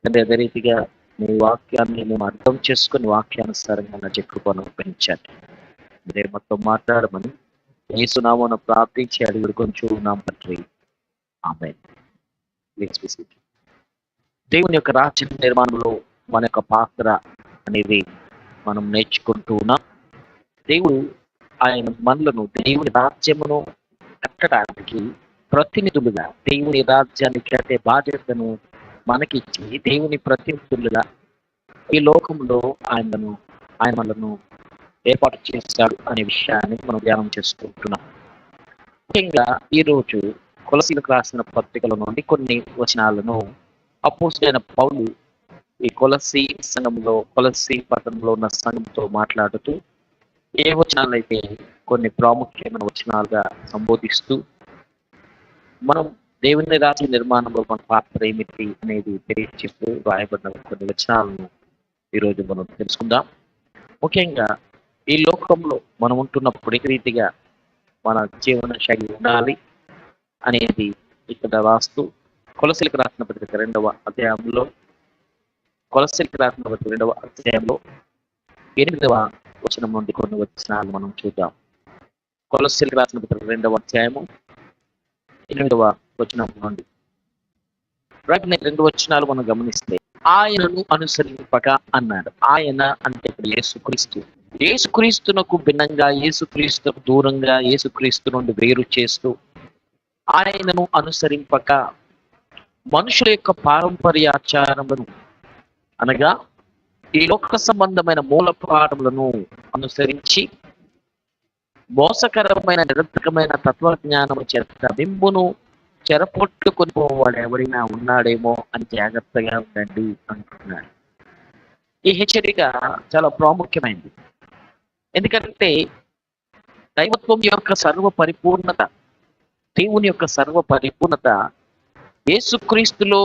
అదే రీతిగా మీ వాక్యాన్ని మేము అర్థం చేసుకుని వాక్యానుసారంగా నా కృపను పెంచండి. మీరే మొత్తం మాట్లాడమని యేసునామమున ప్రార్థించి అడిగి వేడుకొనుచున్నాం తండ్రి. ఆమేన్. దేవుని యొక్క రాజ్య నిర్మాణంలో మన యొక్క పాత్ర అనేది మనం నేర్చుకుంటూ ఉన్నాం. దేవుడు ఆయన మనలను దేవుని రాజ్యమును కట్టడానికి ప్రతినిధులుగా, దేవుని రాజ్యాన్ని కట్టే బాధ్యతను మనకిచ్చి దేవుని ప్రతినిధులుగా ఈ లోకంలో ఆయన మనలను ఏర్పాటు చేస్తాడు అనే విషయాన్ని మనం ధ్యానం చేసుకుంటున్నాం. ముఖ్యంగా ఈరోజు కొలసీలకు రాసిన పత్రికల నుండి కొన్ని వచనాలను అపోస్తలుడైన పౌలు ఈ కొలసీ పట్టణంలో ఉన్న సంఘంతో మాట్లాడుతూ ఏ వచనాలైతే కొన్ని ప్రాముఖ్యమైన వచనాలుగా సంబోధిస్తూ మనం దేవుని రాజ్య నిర్మాణంలో మన పాత్ర ఏమిటి అనేది తెలియజేస్తూ రాయబడిన కొన్ని వచనాలను ఈరోజు మనం తెలుసుకుందాం. ముఖ్యంగా ఈ లోకంలో మనం ఉంటున్నప్పుడు ఏ రీతిగా మన జీవన శైలి ఉండాలి అనేది ఇక్కడ రాస్తూ కొలసీలకు రాసిన పత్రిక 2వ అధ్యాయంలో 8వ వచనం నుండి కొన్ని వచనాలు మనం చూద్దాం. కొలసీలకు రాసిన పత్రిక 2వ అధ్యాయము 8వ వచనం నుండి 2 వచనాలు మనం గమనిస్తే ఆయనను అనుసరింపక అన్నాడు. ఆయన అంటే ఇప్పుడు యేసుక్రీస్తు. యేసుక్రీస్తునకు భిన్నంగా, యేసుక్రీస్తుకు దూరంగా, యేసుక్రీస్తు నుండి వేరు చేస్తూ ఆయనను అనుసరింపక మనుషుల యొక్క పారంపర్యాచారములను అనగా ఈ లోక సంబంధమైన మూలపాఠములను అనుసరించి మోసకరమైన నిరర్థకమైన తత్వజ్ఞానము చేత మిమ్మును చెరపొట్టుకొని పోవాడు ఎవరైనా ఉన్నాడేమో అని జాగ్రత్తగా ఉండండి అంటున్నాడు. ఈ హెచ్చరిక చాలా ప్రాముఖ్యమైనది. ఎందుకంటే దైవత్వం యొక్క సర్వ పరిపూర్ణత, దేవుని యొక్క సర్వ పరిపూర్ణత యేసుక్రీస్తులో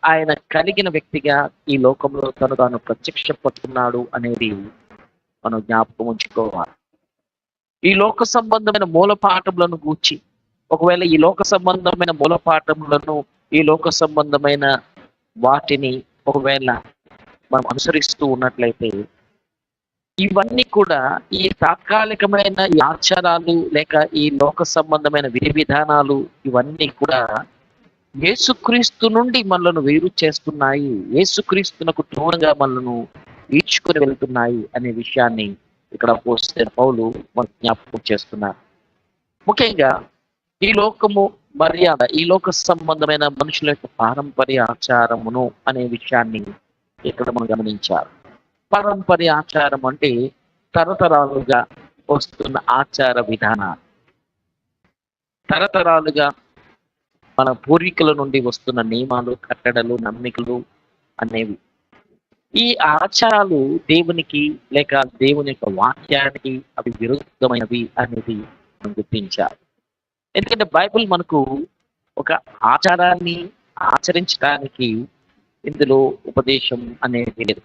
ఆయన కలిగిన వ్యక్తిగా ఈ లోకంలో తాను ప్రత్యక్షపడుతున్నాడు అనేది మనం జ్ఞాపకం ఉంచుకోవాలి. ఈ లోక సంబంధమైన మూలపాఠములను గూర్చి, ఒకవేళ ఈ లోక సంబంధమైన మూలపాఠములను, ఈ లోక సంబంధమైన వాటిని ఒకవేళ మనం అనుసరిస్తూ ఉన్నట్లయితే ఇవన్నీ కూడా ఈ తాత్కాలికమైన ఈ ఆచారాలు లేక ఈ లోక సంబంధమైన విధి విధానాలు ఇవన్నీ కూడా యేసుక్రీస్తు నుండి మనలను వేరు చేస్తున్నాయి, యేసుక్రీస్తునకు దూరంగా మనలను ఈడ్చుకొని వెళ్తున్నాయి అనే విషయాన్ని ఇక్కడ అపోస్తలుడైన పౌలు మనకు జ్ఞాపకం చేస్తున్నారు. ముఖ్యంగా ఈ లోకము మర్యాద, ఈ లోక సంబంధమైన మనుషుల యొక్క పారంపర్య ఆచారమును అనే విషయాన్ని ఇక్కడ మనం గమనించాలి. పారంపర్య ఆచారం అంటే తరతరాలుగా వస్తున్న ఆచార విధానాలు, తరతరాలుగా మన పూర్వీకుల నుండి వస్తున్న నియమాలు, కట్టడలు, నమ్మికలు అనేవి. ఈ ఆచారాలు దేవునికి లేక దేవుని యొక్క వాక్యానికి అవి విరుద్ధమైనవి అనేది మనం గుర్తించాలి. ఎందుకంటే బైబిల్ మనకు ఒక ఆచారాన్ని ఆచరించడానికి ఇందులో ఉపదేశం అనేది లేదు.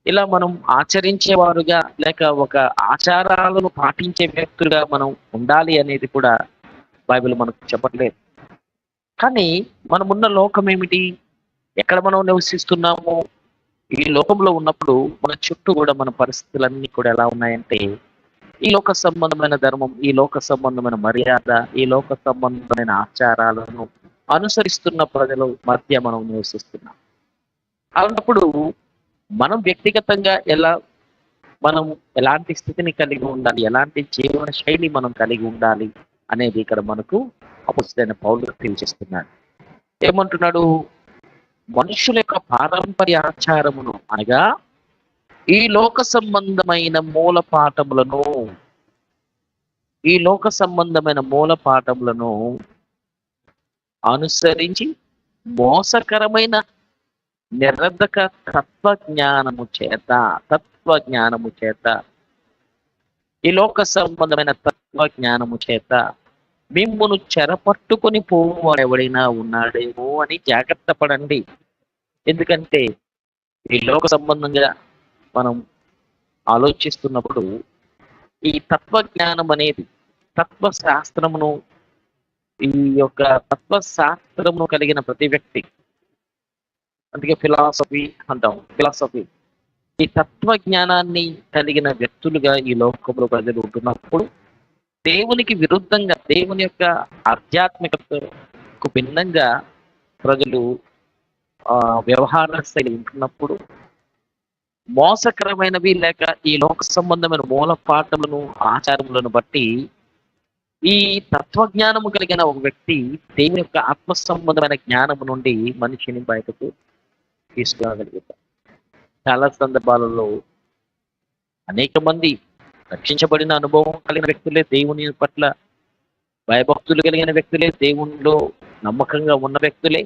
ఇలా మనం ఆచరించేవారుగా లేక ఒక ఆచారాలను పాటించే వ్యక్తులుగా మనం ఉండాలి అనేది కూడా బైబిల్ మనకు చెప్పట్లేదు. కానీ మనమున్న లోకం ఏమిటి, ఎక్కడ మనం నివసిస్తున్నాము, ఈ లోకంలో ఉన్నప్పుడు మన చుట్టూ కూడా మన పరిస్థితులన్నీ కూడా ఎలా ఉన్నాయంటే ఈ లోక సంబంధమైన ధర్మం, ఈ లోక సంబంధమైన మర్యాద, ఈ లోక సంబంధమైన ఆచారాలను అనుసరిస్తున్న ప్రజల మధ్య మనం నివసిస్తున్నాం. అలాంటప్పుడు మనం వ్యక్తిగతంగా మనం ఎలాంటి స్థితిని కలిగి ఉండాలి, ఎలాంటి జీవన శైలి మనం కలిగి ఉండాలి అనేది ఇక్కడ మనకు అపోస్తలుడైన పౌలు తెలియజేస్తున్నాడు. ఏమంటున్నాడు? మనుషుల యొక్క పారంపర్య ఆచారమును అనగా ఈ లోక సంబంధమైన మూలపాఠములను అనుసరించి మోసకరమైన నిరర్ధక తత్వజ్ఞానము చేత ఈ లోక సంబంధమైన తత్వజ్ఞానము చేత మిమ్మును చెరపట్టుకొని పోవాడు ఎవడైనా ఉన్నాడేమో అని జాగ్రత్త పడండి. ఎందుకంటే ఈ లోక సంబంధంగా మనం ఆలోచిస్తున్నప్పుడు ఈ తత్వజ్ఞానం అనేది తత్వశాస్త్రమును, ఈ యొక్క తత్వశాస్త్రమును కలిగిన ప్రతి వ్యక్తి అందుకే ఫిలాసఫీ అంటాం. ఫిలాసఫీ ఈ తత్వజ్ఞానాన్ని కలిగిన వ్యక్తులుగా ఈ లోకంలో ప్రజలు ఉంటున్నప్పుడు దేవునికి విరుద్ధంగా, దేవుని యొక్క ఆధ్యాత్మికతకు భిన్నంగా ప్రజలు వ్యవహార శైలి ఉంటున్నప్పుడు మోసకరమైనవి లేక ఈ లోక సంబంధమైన మూల పాఠములను, ఆచారములను బట్టి ఈ తత్వజ్ఞానము కలిగిన ఒక వ్యక్తి దేవుని యొక్క ఆత్మ సంబంధమైన జ్ఞానము నుండి మనిషిని బయటకు తీసుకురాగలుగుతారు. చాలా సందర్భాలలో అనేక మంది రక్షించబడిన అనుభవం కలిగిన వ్యక్తులే, దేవుని పట్ల భయభక్తులు కలిగిన వ్యక్తులే, దేవునిలో నమ్మకంగా ఉన్న వ్యక్తులే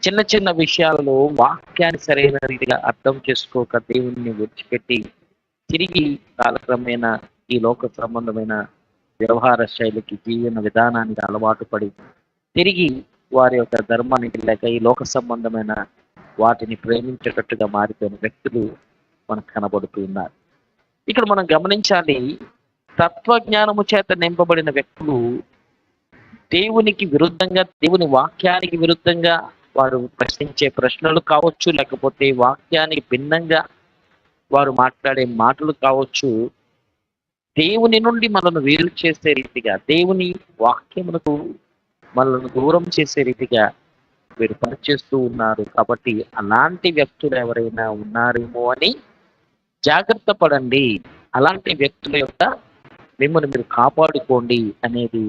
చిన్న చిన్న విషయాలలో వాక్యాన్ని సరైన రీతిగా అర్థం చేసుకోక దేవుణ్ణి విడిచిపెట్టి తిరిగి కాలక్రమేణా ఈ లోక సంబంధమైన వ్యవహార శైలికి, జీవన విధానానికి అలవాటు పడి తిరిగి వారి యొక్క ధర్మానికి లేక ఈ లోక సంబంధమైన వాటిని ప్రేమించేటట్టుగా మారిపోయిన వ్యక్తులు మనకు కనబడుతూ ఉన్నారు. ఇక్కడ మనం గమనించాలి, తత్వజ్ఞానము చేత నింపబడిన వ్యక్తులు దేవునికి విరుద్ధంగా, దేవుని వాక్యానికి విరుద్ధంగా వారు ప్రశ్నించే ప్రశ్నలు కావచ్చు, లేకపోతే వాక్యానికి భిన్నంగా వారు మాట్లాడే మాటలు కావచ్చు, దేవుని నుండి మనల్ని వేరు చేసే రీతిగా, దేవుని వాక్యమునకు మనల్ని దూరం చేసే రీతిగా వీరు పనిచేస్తూ ఉన్నారు. కాబట్టి అలాంటి వ్యక్తులు ఎవరైనా ఉన్నారేమో అని జాగ్రత్త పడండి. అలాంటి వ్యక్తుల యొక్క మిమ్మల్ని మీరు కాపాడుకోండి అనేది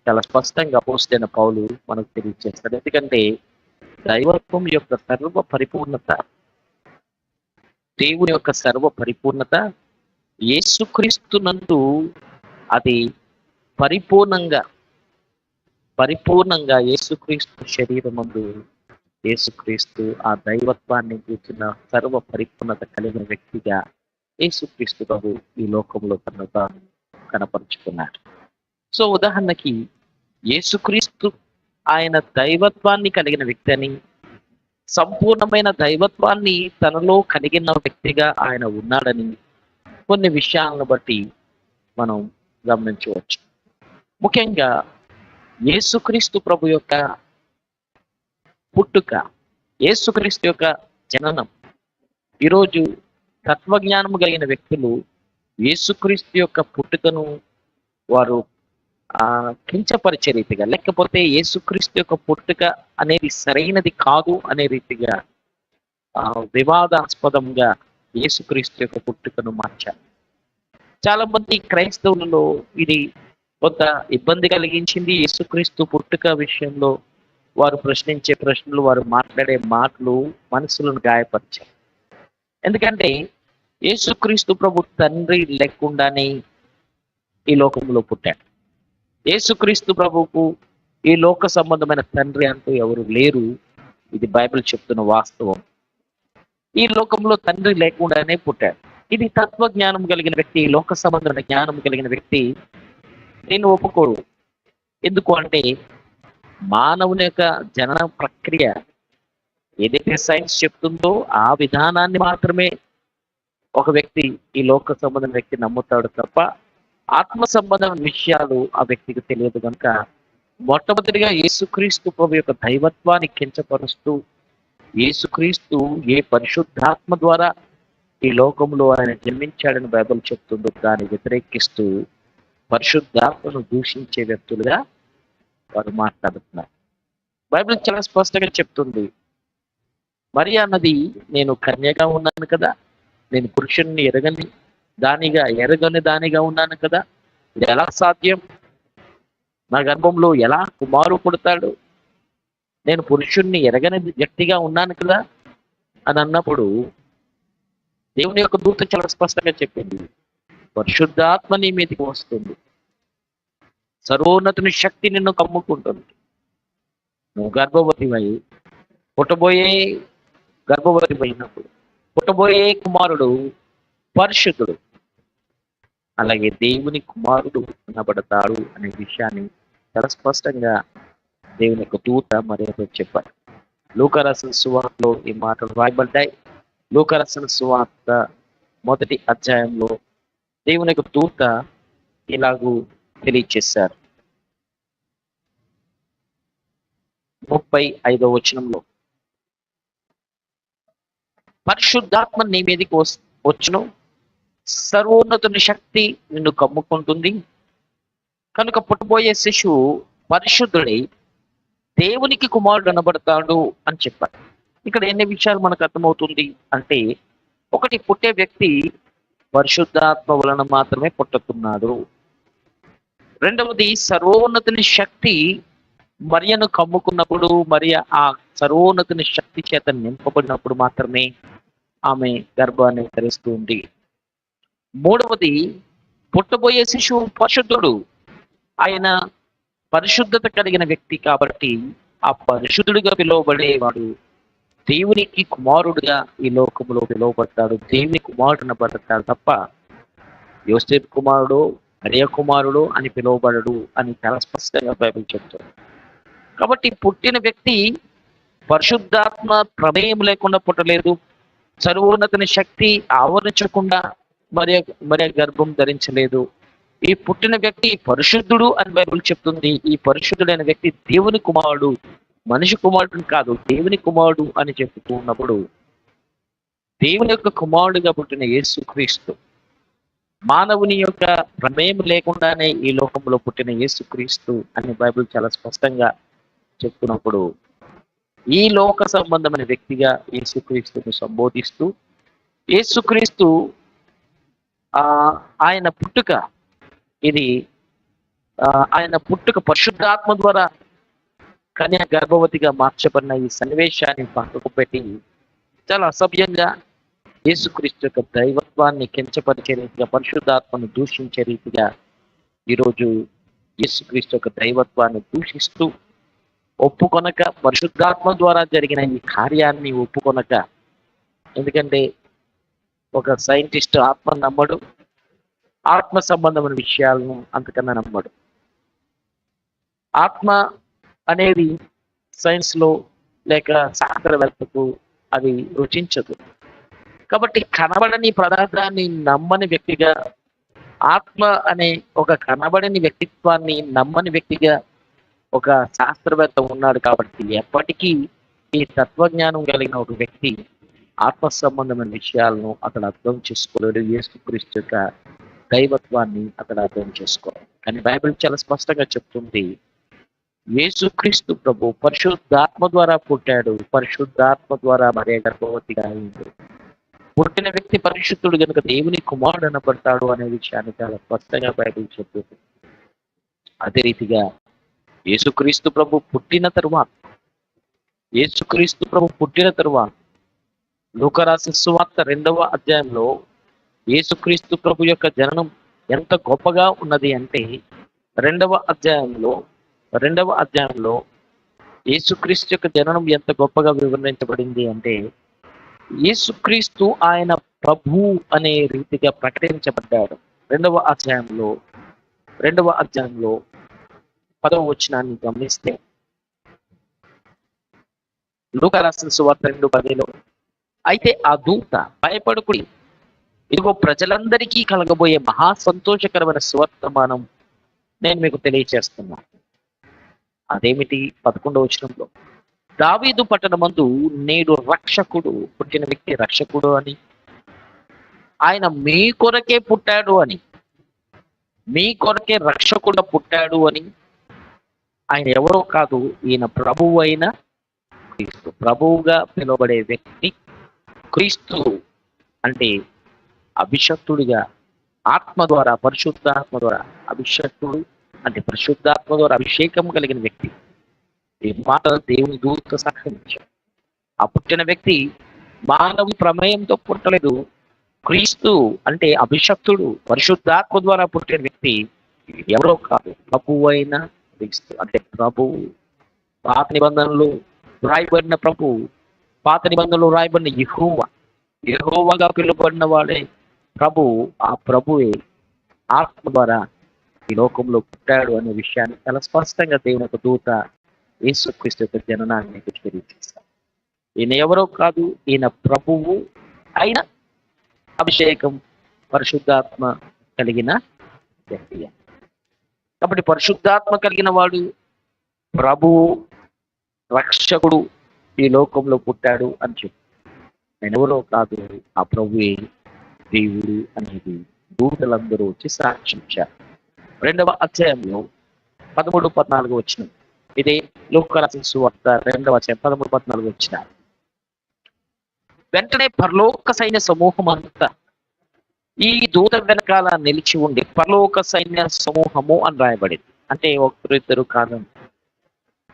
చాలా స్పష్టంగా అపోస్తలుడైన పౌలు మనకు తెలియజేస్తాడు. ఎందుకంటే దైవత్వం యొక్క సర్వ పరిపూర్ణత, దేవుని యొక్క సర్వ పరిపూర్ణత యేసుక్రీస్తునందు అది పరిపూర్ణంగా యేసుక్రీస్తు శరీరమందు యేసుక్రీస్తు ఆ దైవత్వాన్ని కూర్చున్న సర్వ పరిపూర్ణత కలిగిన వ్యక్తిగా యేసుక్రీస్తు ప్రభు ఈ లోకంలో తనను తాను కనపరుచుకున్నాడు. సో ఉదాహరణకి యేసుక్రీస్తు ఆయన దైవత్వాన్ని కలిగిన వ్యక్తి అని, సంపూర్ణమైన దైవత్వాన్ని తనలో కలిగిన వ్యక్తిగా ఆయన ఉన్నాడని కొన్ని విషయాలను బట్టి మనం గమనించవచ్చు. ముఖ్యంగా యేసుక్రీస్తు ప్రభు యొక్క పుట్టుక, యేసుక్రీస్తు యొక్క జననం. ఈరోజు తత్వజ్ఞానము కలిగిన వ్యక్తులు యేసుక్రీస్తు యొక్క పుట్టుకను వారు కించపరిచే రీతిగా, లేకపోతే యేసుక్రీస్తు యొక్క పుట్టుక అనేది సరైనది కాదు అనే రీతిగా వివాదాస్పదంగా యేసుక్రీస్తు యొక్క పుట్టుకను మార్చారు. చాలా మంది క్రైస్తవులలో ఇది కొంత ఇబ్బంది కలిగించింది. యేసుక్రీస్తు పుట్టుక విషయంలో వారు ప్రశ్నించే ప్రశ్నలు, వారు మాట్లాడే మాటలు మనసులను గాయపరిచాయి. ఎందుకంటే యేసుక్రీస్తు ప్రభు తండ్రి లేకుండానే ఈ లోకంలో పుట్టాడు. యేసుక్రీస్తు ప్రభువుకు ఈ లోక సంబంధమైన తండ్రి అంటూ ఎవరు లేరు. ఇది బైబిల్ చెప్తున్న వాస్తవం. ఈ లోకంలో తండ్రి లేకుండానే పుట్టాడు. ఇది తత్వజ్ఞానం కలిగిన వ్యక్తి, లోక సంబంధమైన జ్ఞానం కలిగిన వ్యక్తి నేను ఒప్పుకోరు. ఎందుకు అంటే మానవుని యొక్క జనన ప్రక్రియ ఏదైతే సైన్స్ చెప్తుందో ఆ విధానాన్ని మాత్రమే ఒక వ్యక్తి, ఈ లోక సంబంధం వ్యక్తి నమ్ముతాడు తప్ప ఆత్మ సంబంధమైన విషయాలు ఆ వ్యక్తికి తెలియదు. కనుక మొట్టమొదటిగా యేసుక్రీస్తు ప్రభు యొక్క దైవత్వాన్ని కించపరుస్తూ, యేసుక్రీస్తు ఏ పరిశుద్ధాత్మ ద్వారా ఈ లోకంలో ఆయన జన్మించాడని బైబిల్ చెప్తుందో దాన్ని వ్యతిరేకిస్తూ పరిశుద్ధాత్మను దూషించే వ్యక్తులుగా వారు మాట్లాడుతున్నారు. బైబిల్ చాలా స్పష్టంగా చెప్తుంది, మరియ అన్నది నేను కన్యగా ఉన్నాను కదా, నేను పురుషుణ్ణి ఎరగని దానిగా ఉన్నాను కదా, ఇది ఎలా సాధ్యం? నా గర్భంలో ఎలా కుమారుడు పుడతాడు? నేను పురుషుణ్ణి ఎరగని వ్యక్తిగా ఉన్నాను కదా అని అన్నప్పుడు దేవుని యొక్క దూత చాలా స్పష్టంగా చెప్పింది, పరిశుద్ధాత్మ నీ మీదకి వస్తుంది, సర్వోన్నతుని శక్తి నిన్ను కమ్ముకుంటుంది, నువ్వు గర్భవతి అయినప్పుడు పుట్టబోయే కుమారుడు పరిశుద్ధుడు, అలాగే దేవుని కుమారుడు అనబడతాడు అనే విషయాన్ని చాలా స్పష్టంగా దేవుని యొక్క దూత మరొక చెప్పారు. లూకా రాసిన సువార్తలో ఈ మాటలు రాయబడ్డాయి. లూకా రాసిన సువార్త 1వ అధ్యాయంలో దేవుని యొక్క దూత ఇలాగూ తెలియచేశారు. 35వ వచనంలో, పరిశుద్ధాత్మ నీ మీదకి వచ్చును, సర్వోన్నతుని శక్తి నిన్ను కమ్ముకుంటుంది. కనుక పుట్టబోయే శిశువు పరిశుద్ధుడై దేవునికి కుమారుడు అనబడతాడు అని చెప్పారు. ఇక్కడ ఎన్ని విషయాలు మనకు అర్థమవుతుంది అంటే, ఒకటి, పుట్టే వ్యక్తి పరిశుద్ధాత్మ వలన మాత్రమే పుట్టుతున్నాడు. రెండవది, సర్వోన్నతుని శక్తి మరియను కమ్ముకున్నప్పుడు, మరియ ఆ సర్వోన్నతుని శక్తి చేత నింపబడినప్పుడు మాత్రమే ఆమె గర్భాన్ని ధరిస్తుంది. మూడవది, పుట్టబోయే శిశువు పరిశుద్ధుడు. ఆయన పరిశుద్ధత కలిగిన వ్యక్తి కాబట్టి ఆ పరిశుద్ధుడిగా పిలువబడేవాడు దేవునికి కుమారుడుగా ఈ లోకంలో పిలువబడతాడు. దేవుని కుమారుడున పడతాడు తప్ప యోసేపు కుమారుడు, మరియ కుమారుడు అని పిలువబడడు అని చాలా స్పష్టంగా బైబిల్ చెప్తుంది. కాబట్టి పుట్టిన వ్యక్తి పరిశుద్ధాత్మ ప్రమేయం లేకుండా పుట్టలేదు. సర్వోన్నతుని శక్తి ఆవరించకుండా మరియ గర్భం ధరించలేదు. ఈ పుట్టిన వ్యక్తి పరిశుద్ధుడు అని బైబిల్ చెప్తుంది. ఈ పరిశుద్ధుడైన వ్యక్తి దేవుని కుమారుడు, మనిషి కుమారుడు కాదు, దేవుని కుమారుడు అని చెప్తూ ఉన్నప్పుడు, దేవుని యొక్క కుమారుడుగా పుట్టిన యేసుక్రీస్తు, మానవుని యొక్క ప్రమేయం లేకుండానే ఈ లోకంలో పుట్టిన యేసుక్రీస్తు అని బైబిల్ చాలా స్పష్టంగా చెప్తున్నప్పుడు, ఈ లోక సంబంధమైన వ్యక్తిగా యేసుక్రీస్తుని సంబోధిస్తూ, యేసుక్రీస్తు ఆయన పుట్టుక ఆయన పుట్టుక పరిశుద్ధాత్మ ద్వారా కన్య గర్భవతిగా మార్చబడిన ఈ సన్నివేశాన్ని పక్కకు పెట్టి చాలా అసభ్యంగా యేసుక్రీస్తు యొక్క దైవత్వాన్ని కించపరిచే రీతిగా, పరిశుద్ధాత్మను దూషించే రీతిగా ఈరోజు యేసుక్రీస్తు యొక్క దైవత్వాన్ని దూషిస్తూ, ఒప్పుకొనక, పరిశుద్ధాత్మ ద్వారా జరిగిన ఈ కార్యాన్ని ఒప్పుకొనక, ఎందుకంటే ఒక సైంటిస్ట్ ఆత్మ నమ్మడు, ఆత్మ సంబంధమైన విషయాలను అంతకన్నా నమ్మడు. ఆత్మ అనేది సైన్స్లో లేక శాస్త్రవేత్తకు అది రుచించదు. కాబట్టి కనబడని పదార్థాన్ని నమ్మని వ్యక్తిగా, ఆత్మ అనే ఒక కనబడని వ్యక్తిత్వాన్ని నమ్మని వ్యక్తిగా ఒక శాస్త్రవేత్త ఉన్నాడు. కాబట్టి ఎప్పటికీ ఈ తత్వజ్ఞానం కలిగిన ఒక వ్యక్తి ఆత్మ సంబంధమైన విషయాలను అతను అర్థం చేసుకోలేడు. యేసుక్రీస్తు యొక్క దైవత్వాన్ని అతను అర్థం చేసుకోవాలి. కానీ బైబిల్ చాలా స్పష్టంగా చెప్తుంది, యేసుక్రీస్తు ప్రభు పరిశుద్ధాత్మ ద్వారా పుట్టాడు, పరిశుద్ధాత్మ ద్వారా మరియ గర్భవతిగా అయింది. పుట్టిన వ్యక్తి పరిశుద్ధుడు కనుక దేవుని కుమారుడు అనబడతాడు అనే విషయాన్ని చాలా స్పష్టంగా బైబిల్ చెప్తుంది. అదే రీతిగా యేసుక్రీస్తు ప్రభు పుట్టిన తరువాత లూకా రాసిన సువార్త 2వ అధ్యాయంలో యేసుక్రీస్తు ప్రభు యొక్క జననం ఎంత గొప్పగా ఉన్నది అంటే, రెండవ అధ్యాయంలో యేసుక్రీస్తు యొక్క జననం ఎంత గొప్పగా వివరించబడింది అంటే, యేసుక్రీస్తు ఆయన ప్రభు అనే రీతిగా ప్రకటించబడ్డాడు. రెండవ అధ్యాయంలో 10వ వచనాన్ని గమనిస్తే, లూకా రాసిన సువార్త 2:10లో, అయితే ఆ దూత, భయపడకుడి, ఇదిగో ప్రజలందరికీ కలగబోయే మహా సంతోషకరమైన సువర్తమానం నేను మీకు తెలియచేస్తున్నా. అదేమిటి? 11వ వచనంలో, దావీదు పట్టణమందు నేడు రక్షకుడు, పుట్టిన వ్యక్తి రక్షకుడు అని, ఆయన మీ కొరకే పుట్టాడు అని, మీ కొరకే రక్షకుడు పుట్టాడు అని. ఆయన ఎవరో కాదు, ఈయన ప్రభువు అయిన క్రీస్తు. ప్రభువుగా పిలువబడే వ్యక్తి క్రీస్తు. అంటే అభిషక్తుడిగా, ఆత్మ ద్వారా, పరిశుద్ధాత్మ ద్వారా అభిషక్తుడు అంటే పరిశుద్ధాత్మ ద్వారా అభిషేకం కలిగిన వ్యక్తి. ఈ మాట దేవుని దూత సాక్షించాడు. ఆ పుట్టిన వ్యక్తి మానవ ప్రమేయంతో పుట్టలేదు. క్రీస్తు అంటే అభిషక్తుడు, పరిశుద్ధాత్మ ద్వారా పుట్టిన వ్యక్తి ఎవరో కాదు, ప్రభువు అయిన క్రీస్తు. అంటే ప్రభువు, పాత నిబంధనలు రాయబడిన ప్రభువు, పాత నిబంధనలు రాయబడిన యెహోవాగా పిలువబడిన వాడే ప్రభువు. ఆ ప్రభువే ఆత్మ ద్వారా ఈ లోకంలో పుట్టాడు అనే విషయాన్ని చాలా స్పష్టంగా దేవుని యొక్క దూత యేసుక్రీస్తు యొక్క జననాన్ని తెలియజేస్తాడు. ఈయన ఎవరో కాదు, ఈయన ప్రభువు అయిన అభిషేకం పరిశుద్ధాత్మ కలిగిన వ్యక్తి. కాబట్టి పరిశుద్ధాత్మ కలిగిన వాడు ప్రభువు, రక్షకుడు ఈ లోకంలో పుట్టాడు అని చెప్పి ఆయన ఎవరో కాదు, ఆ ప్రభువే దేవుడు అనేది దూతలందరూ వచ్చి సాక్షించారు. 2వ అధ్యాయంలో 13, 14 వచ్చిన ఇదే లూకా రాసిన సువార్త 2వ అధ్యాయం 13, 14 వచ్చిన వెంటనే పరలోక సైన్య సమూహం అంతా ఈ దూత వెనకాల నిలిచి ఉండి, పరలోక సైన్య సమూహము అని రాయబడింది. అంటే ఒకరిద్దరు కాదు,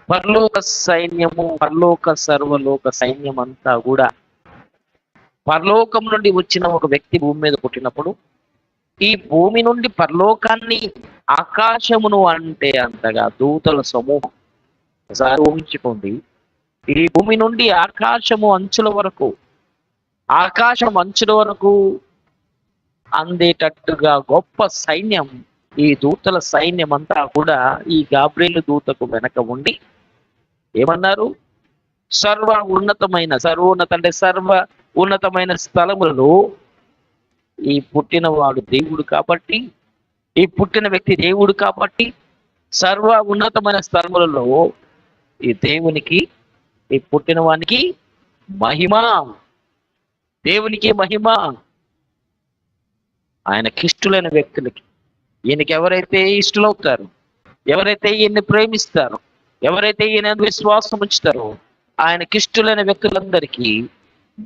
పరలోక సైన్యము, పరలోక సర్వలోక సైన్యం అంతా కూడా పరలోకం నుండి వచ్చిన ఒక వ్యక్తి భూమి మీద పుట్టినప్పుడు ఈ భూమి నుండి పరలోకాన్ని, ఆకాశమును అంటే అంతగా దూతల సమూహం. ఒకసారి ఊహించుకోండి, ఈ భూమి నుండి ఆకాశం అంచుల వరకు అందేటట్టుగా గొప్ప సైన్యం, ఈ దూతల సైన్యం అంతా కూడా ఈ గాబ్రియేలు దూతకు వెనక ఉండి ఏమన్నారు? సర్వ ఉన్నతమైన స్థలములలో ఈ పుట్టినవాడు దేవుడు కాబట్టి, ఈ పుట్టిన వ్యక్తి దేవుడు కాబట్టి, సర్వ ఉన్నతమైన స్థలములలో ఈ దేవునికి, ఈ పుట్టిన వానికి మహిమ, దేవునికి మహిమ. ఆయనకి ఇష్టలైన వ్యక్తులకి, ఈయనకి ఎవరైతే ఇష్టలవుతారో, ఎవరైతే ఈయన్ని ప్రేమిస్తారో, ఎవరైతే ఈయన విశ్వాసం ఉంచుతారో, ఆయనకి ఇష్టలైన వ్యక్తులందరికీ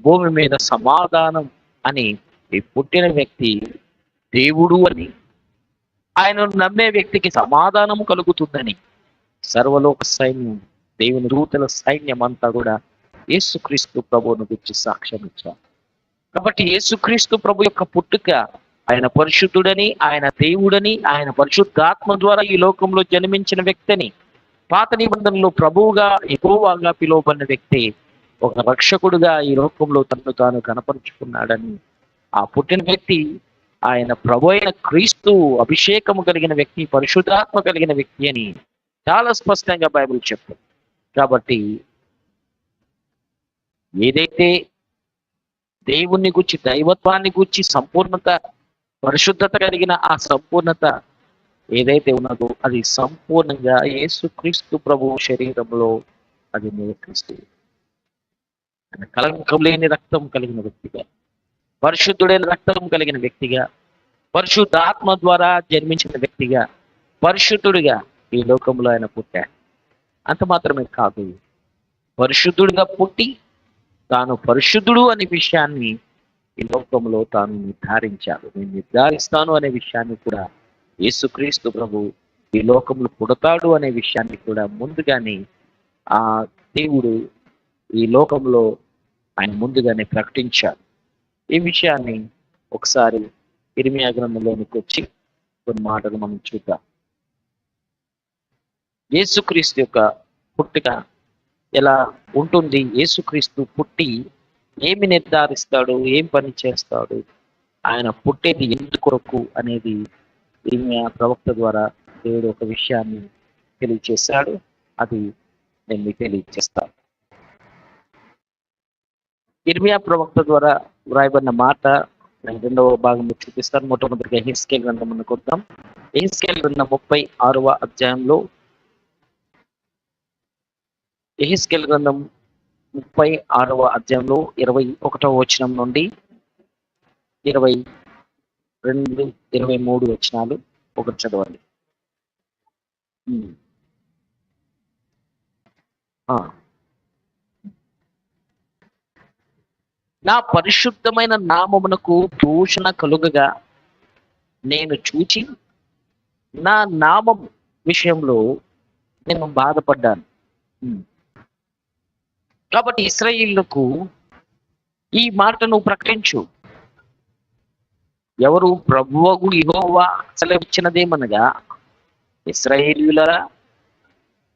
భూమి మీద సమాధానం అని, ఈ పుట్టిన వ్యక్తి దేవుడు అని, ఆయనను నమ్మే వ్యక్తికి సమాధానం కలుగుతుందని సర్వలోక సైన్యం, దేవుని దూతల సైన్యం అంతా కూడా యేసుక్రీస్తు ప్రభువును గురించి సాక్ష్యం ఇచ్చారు. కాబట్టి యేసుక్రీస్తు ప్రభు యొక్క పుట్టుక, ఆయన పరిశుద్ధుడని, ఆయన దేవుడని, ఆయన పరిశుద్ధాత్మ ద్వారా ఈ లోకంలో జన్మించిన వ్యక్తిని, పాత నిబంధనలో ప్రభువుగా యెహోవాగా పిలువబడిన వ్యక్తి, ఒక రక్షకుడుగా ఈ లోకంలో తనను తాను కనపరుచుకున్నాడని, ఆ పుట్టిన వ్యక్తి ఆయన ప్రభు అయిన క్రీస్తు, అభిషేకము కలిగిన వ్యక్తి, పరిశుద్ధాత్మ కలిగిన వ్యక్తి అని చాలా స్పష్టంగా బైబిల్ చెప్తుంది. కాబట్టి ఏదైతే దేవుణ్ణి గురించి, దైవత్వాన్ని గురించి, సంపూర్ణత, పరిశుద్ధత కలిగిన ఆ సంపూర్ణత ఏదైతే ఉన్నదో అది సంపూర్ణంగా యేసుక్రీస్తు ప్రభు శరీరంలో అది నివసిస్తూ, కలంకం లేని రక్తం కలిగిన వ్యక్తిగా, పరిశుద్ధుడైన రక్తం కలిగిన వ్యక్తిగా, పరిశుద్ధాత్మ ద్వారా జన్మించిన వ్యక్తిగా, పరిశుద్ధుడిగా ఈ లోకంలో ఆయన పుట్టాడు. అంత మాత్రమే కాదు, పరిశుద్ధుడిగా పుట్టి తాను పరిశుద్ధుడు అనే విషయాన్ని ఈ లోకంలో తాను నిర్ధారించాడు. నేను నిర్ధారిస్తాను అనే విషయాన్ని కూడా యేసుక్రీస్తు ప్రభు ఈ లోకంలో పుడతాడు అనే విషయాన్ని కూడా ముందుగానే ఆ దేవుడు ఈ లోకంలో ఆయన ముందుగానే ప్రకటించాడు. ఈ విషయాన్ని ఒకసారి ఇర్మియా గ్రంథంలోనికి వచ్చి కొన్ని మాటలు మనం చూద్దాం. యేసుక్రీస్తు యొక్క పుట్టుక ఎలా ఉంటుంది, యేసుక్రీస్తు పుట్టి ఏమి నిర్ధారిస్తాడు, ఏం పని చేస్తాడు, ఆయన పుట్టేది ఎందుకొరకు అనేది ఇర్మియా ప్రవక్త ద్వారా దేవుడు ఒక విషయాన్ని తెలియచేశాడు. అది నేను మీకు తెలియచేస్తాను. ఇర్మియా ప్రవక్త ద్వారా వ్రాయబడిన మాట నేను 2వ భాగంలో చూపిస్తాను. మొట్టమొదటిగా యెహెజ్కేలు గ్రంథం కొద్దాం. యెహెజ్కేలు గ్రంథం 36వ అధ్యాయంలో, యెహెజ్కేలు గ్రంథం 36వ అధ్యాయంలో 21వ వచనం నుండి 22, 23 వచనాలు ఒకటి చదవండి. నా పరిశుద్ధమైన నామమునకు దూషణ కలుగగా నేను చూచి నా నామం విషయంలో నేను బాధపడ్డాను. కాబట్టి ఇశ్రాయేలుకు ఈ మాటను ప్రకటించు. ఎవరు? ప్రభువగు యెహోవా సెలవిచ్చినదేమనగా, ఇశ్రాయేలీయులారా,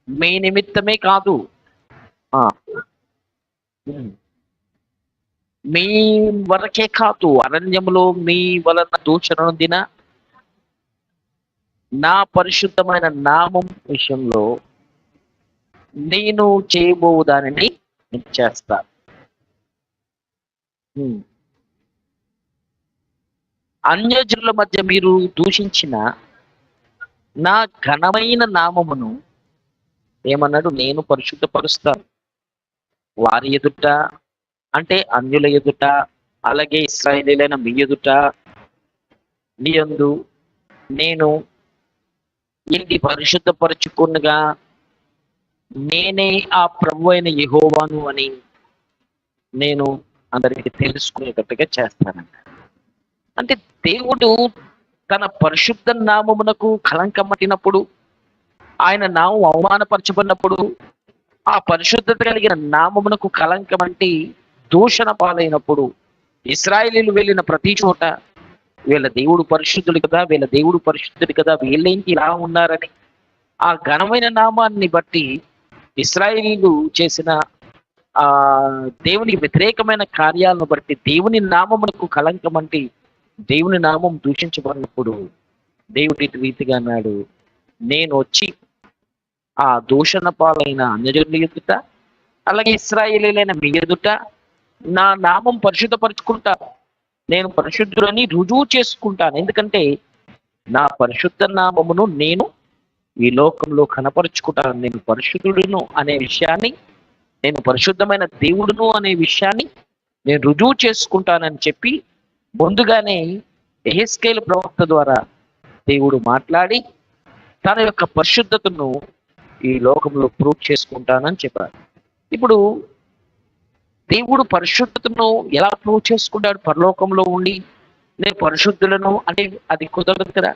మీ నిమిత్తమే కాదు, మీ వరకే కాదు, అరణ్యములో మీ వలన దూషణ నొందిన నా పరిశుద్ధమైన నామం విషయంలో నేను చేయబోవు దానిని చేస్తా. అన్యజనుల మధ్య మీరు దూషించిన నా ఘనమైన నామమును ఏమన్నాడు? నేను పరిశుద్ధపరుస్తాను. వారి ఎదుట అంటే అన్యుల ఎదుట, అలాగే ఇశ్రాయేలీయులైన మీ ఎదుట, నీ యందు నేను ఏంటి పరిశుద్ధపరచుకున్నగా నేనే ఆ ప్రభు అయిన యెహోవాను అని నేను అందరికి తెలుసుకునేటట్టుగా చేస్తానంట. అంటే దేవుడు తన పరిశుద్ధ నామమునకు కళంకమట్టినప్పుడు, ఆయన నామం అవమానపరచబడినప్పుడు, ఆ పరిశుద్ధత కలిగిన నామమునకు కళంకం అంటే దూషణ పాలైనప్పుడు, ఇశ్రాయేలీయులు వెళ్ళిన ప్రతి చోట వీళ్ళ దేవుడు పరిశుద్ధుడు కదా, వీళ్ళ దేవుడు పరిశుద్ధుడు కదా, వీళ్ళేంటి ఇలా ఉన్నారని ఆ ఘనమైన నామాన్ని బట్టి ఇశ్రాయేలీయులు చేసిన ఆ దేవునికి వ్యతిరేకమైన కార్యాలను బట్టి దేవుని నామమునకు కళంకం అంటే దేవుని నామం దూషించబడినప్పుడు దేవుడి రీతిగా అన్నాడు, నేను వచ్చి ఆ దూషణ పాలైన అన్యజనుల ఎదుట, అలాగే ఇశ్రాయేలీయులైన మీ ఎదుట నా నామం పరిశుద్ధపరుచుకుంటా, నేను పరిశుద్ధులని రుజువు చేసుకుంటాను. ఎందుకంటే నా పరిశుద్ధ నామమును నేను ఈ లోకంలో కనపరుచుకుంటాను. నేను పరిశుద్ధుడును అనే విషయాన్ని, నేను పరిశుద్ధమైన దేవుడును అనే విషయాన్ని నేను రుజువు చేసుకుంటానని చెప్పి ముందుగానే యెహెజ్కేలు ప్రవక్త ద్వారా దేవుడు మాట్లాడి తన యొక్క పరిశుద్ధతను ఈ లోకంలో ప్రూవ్ చేసుకుంటానని చెప్పారు. ఇప్పుడు దేవుడు పరిశుద్ధతను ఎలా ప్రూవ్ చేసుకుంటాడు? పరలోకంలో ఉండి నేను పరిశుద్ధులను అంటే అది కుదరదు కదా.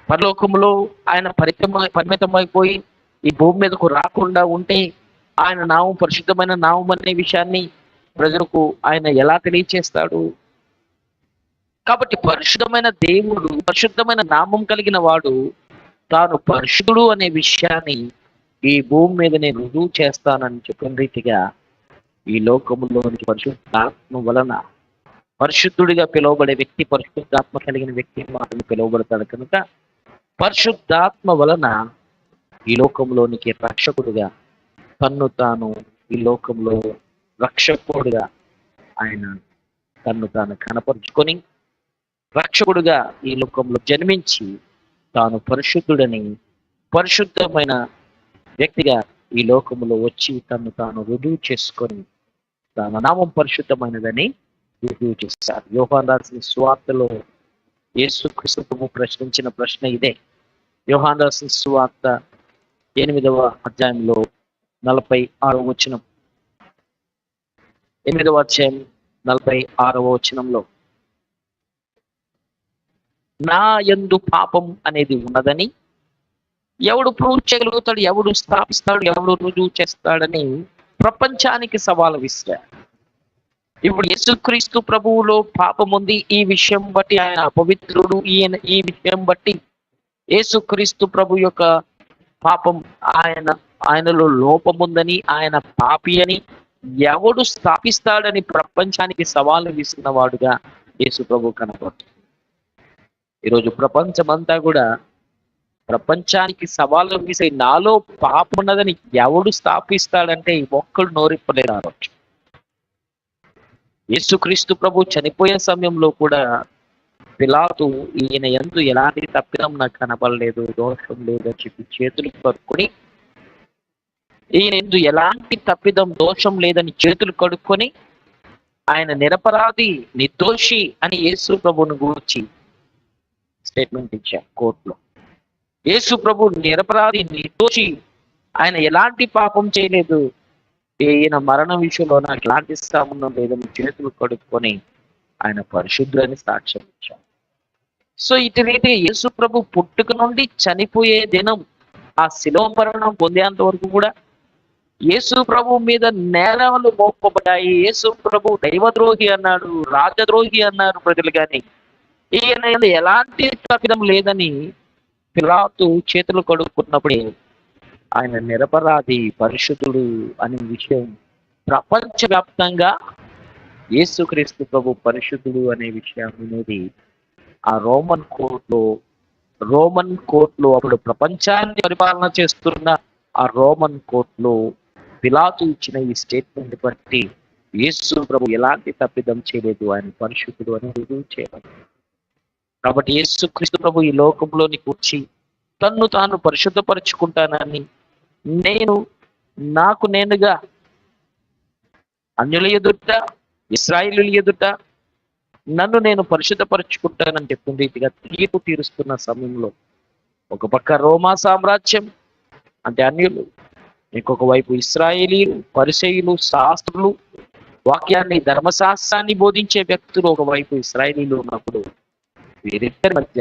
పరలోకంలో ఆయన పరిమితమైపోయి ఈ భూమి మీదకు రాకుండా ఉంటే ఆయన నామం పరిశుద్ధమైన నామం అనే విషయాన్ని ప్రజలకు ఆయన ఎలా తెలియచేస్తాడు? కాబట్టి పరిశుద్ధమైన దేవుడు, పరిశుద్ధమైన నామం కలిగిన వాడు తాను పరిశుద్ధుడు అనే విషయాన్ని ఈ భూమి మీద నేను రుజువు చేస్తానని చెప్పిన రీతిగా ఈ లోకములోని పరిశుద్ధాత్మ వలన పరిశుద్ధుడిగా పిలువబడే వ్యక్తి, పరిశుద్ధాత్మ కలిగిన వ్యక్తి మాత్రమే పిలువబడతాడు కనుక పరిశుద్ధాత్మ వలన ఈ లోకంలోనికి రక్షకుడుగా తన్ను తాను ఈ లోకంలో రక్షకుడుగా ఆయన తన్ను తాను కనపరుచుకొని రక్షకుడుగా ఈ లోకంలో జన్మించి తాను పరిశుద్ధుడని పరిశుద్ధమైన వ్యక్తిగా ఈ లోకంలో వచ్చి తను తాను రుజువు చేసుకొని తన నామం పరిశుద్ధమైనదని రుజువు చేశారు. యోహాను రాసిన సువార్తలో యేసుక్రీస్తు ప్రభువు ప్రశ్నించిన ప్రశ్న ఇదే. యోహాను రాసిన సువార్త 8వ అధ్యాయంలో 46వ వచనం, 8వ అధ్యాయం 46వ వచనంలో నా యందు పాపం అనేది ఉన్నదని ఎవడు ప్రూవ్ చేయగలుగుతాడు, ఎవడు స్థాపిస్తాడు, ఎవడు రుజువు చేస్తాడని ప్రపంచానికి సవాలు విసిరాడు. ఇప్పుడు యేసుక్రీస్తు ప్రభువులో పాపం ఉంది, ఈ విషయం బట్టి ఆయన అపవిత్రుడు, ఈ విషయం బట్టి యేసుక్రీస్తు ప్రభు యొక్క పాపం ఆయనలో లోపం ఉందని, ఆయన పాపి అని ఎవడు స్థాపిస్తాడని ప్రపంచానికి సవాలు విసిరిన వాడుగా యేసు ప్రభు కనపడుతుంది. ఈరోజు ప్రపంచమంతా కూడా ప్రపంచానికి సవాలు విసిరి నాలో పాపం ఉన్నదని ఎవడు స్థాపిస్తాడంటే ఒక్కడు నోరిప్పలేరు. ఆ రోజు యేసుక్రీస్తు ప్రభు చనిపోయే సమయంలో కూడా పిలాతు ఈయన యందు ఎలాంటి తప్పిదం నాకు కనబడలేదు, దోషం లేదు అని చెప్పి చేతులు కడుక్కొని, ఈయన యందు ఎలాంటి తప్పిదం దోషం లేదని చేతులు కడుక్కొని ఆయన నిరపరాధి, నిర్దోషి అని యేసు ప్రభువును గూర్చి స్టేట్మెంట్ ఇచ్చారు కోర్టులో. యేసు ప్రభు నిరపరాధి, నిర్దోషి, ఆయన ఎలాంటి పాపం చేయలేదు, ఈయన మరణం విషయంలో నాకు ఎలాంటి సంబంధం లేదని చేతులు కడుక్కొని ఆయన పరిశుద్ధులని సాక్ష్యం ఇచ్చారు. సో ఇటు రీతిగా యేసు ప్రభు పుట్టుక నుండి చనిపోయే దినం, ఆ శిలువ మరణం పొందేంత వరకు కూడా యేసు ప్రభు మీద నేరాలు మోపబడ్డాయి. యేసు ప్రభు దైవద్రోహి అన్నాడు, రాజద్రోహి అన్నారు ప్రజలు. కానీ ఈయన ఎలాంటి తప్పిదం లేదని పిలాతు చేతులు కడుక్కున్నప్పుడే ఆయన నిరపరాధి, పరిశుద్ధుడు అనే విషయం ప్రపంచవ్యాప్తంగా యేసుక్రీస్తు ప్రభు పరిశుద్ధుడు అనే విషయం అనేది ఆ రోమన్ కోర్టులో అప్పుడు ప్రపంచాన్ని పరిపాలన చేస్తున్న ఆ రోమన్ కోర్టులో పిలాతు ఇచ్చిన ఈ స్టేట్మెంట్ బట్టి యేసు ప్రభు ఎలాంటి తప్పిదం చేయలేదు, ఆయన పరిశుద్ధుడు అని రుజువు చేయాలి. కాబట్టి యేసుక్రీస్తు ప్రభు ఈ లోకంలోనికి వచ్చి తన్ను తాను పరిశుద్ధపరచుకుంటానని, నాకు నేనుగా అన్యుల ఎదుట, ఇశ్రాయేలీయుల ఎదుట నన్ను నేను పరిశుద్ధపరచుకుంటానని చెప్పిన రీతిగా తీర్పు తీరుస్తున్న సమయంలో ఒక పక్క రోమా సామ్రాజ్యం అంటే అన్యులు, ఇంకొక వైపు ఇశ్రాయేలీలు, పరిసయ్యులు, శాస్త్రులు, వాక్యాన్ని ధర్మశాస్త్రాన్ని బోధించే వ్యక్తులు ఒకవైపు ఇశ్రాయేలీలు ఉన్నప్పుడు వీరిద్దరి మధ్య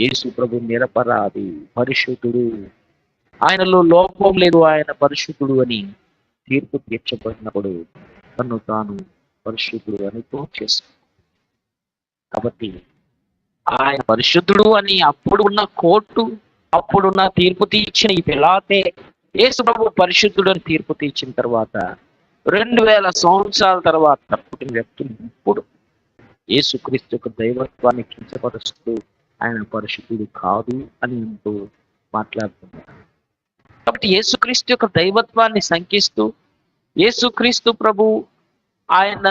యేసు ప్రభు నిరపరాధి, పరిశుద్ధుడు, ఆయనలో లోపం లేదు, ఆయన పరిశుద్ధుడు అని తీర్పు తీర్చబడినప్పుడు తను తాను పరిశుద్ధుడు అని ప్రూవ్ చేసుకుంది. కాబట్టి ఆయన పరిశుద్ధుడు అని అప్పుడు ఉన్న కోర్టు, అప్పుడున్న తీర్పు తీర్చిన ఈ పిలాతే యేసు ప్రభు పరిశుద్ధుడు అని తీర్పు తీర్చిన తర్వాత 2000 సంవత్సరాల తర్వాత పుట్టిన వ్యక్తులు ఇప్పుడు యేసుక్రీస్తు యొక్క దైవత్వాన్ని కించపరుస్తూ ఆయన పరిశుద్ధుడు కాదు అని అంటూ మాట్లాడుతున్నారు. కాబట్టి యేసుక్రీస్తు యొక్క దైవత్వాన్ని శంకిస్తూ యేసుక్రీస్తు ప్రభు ఆయన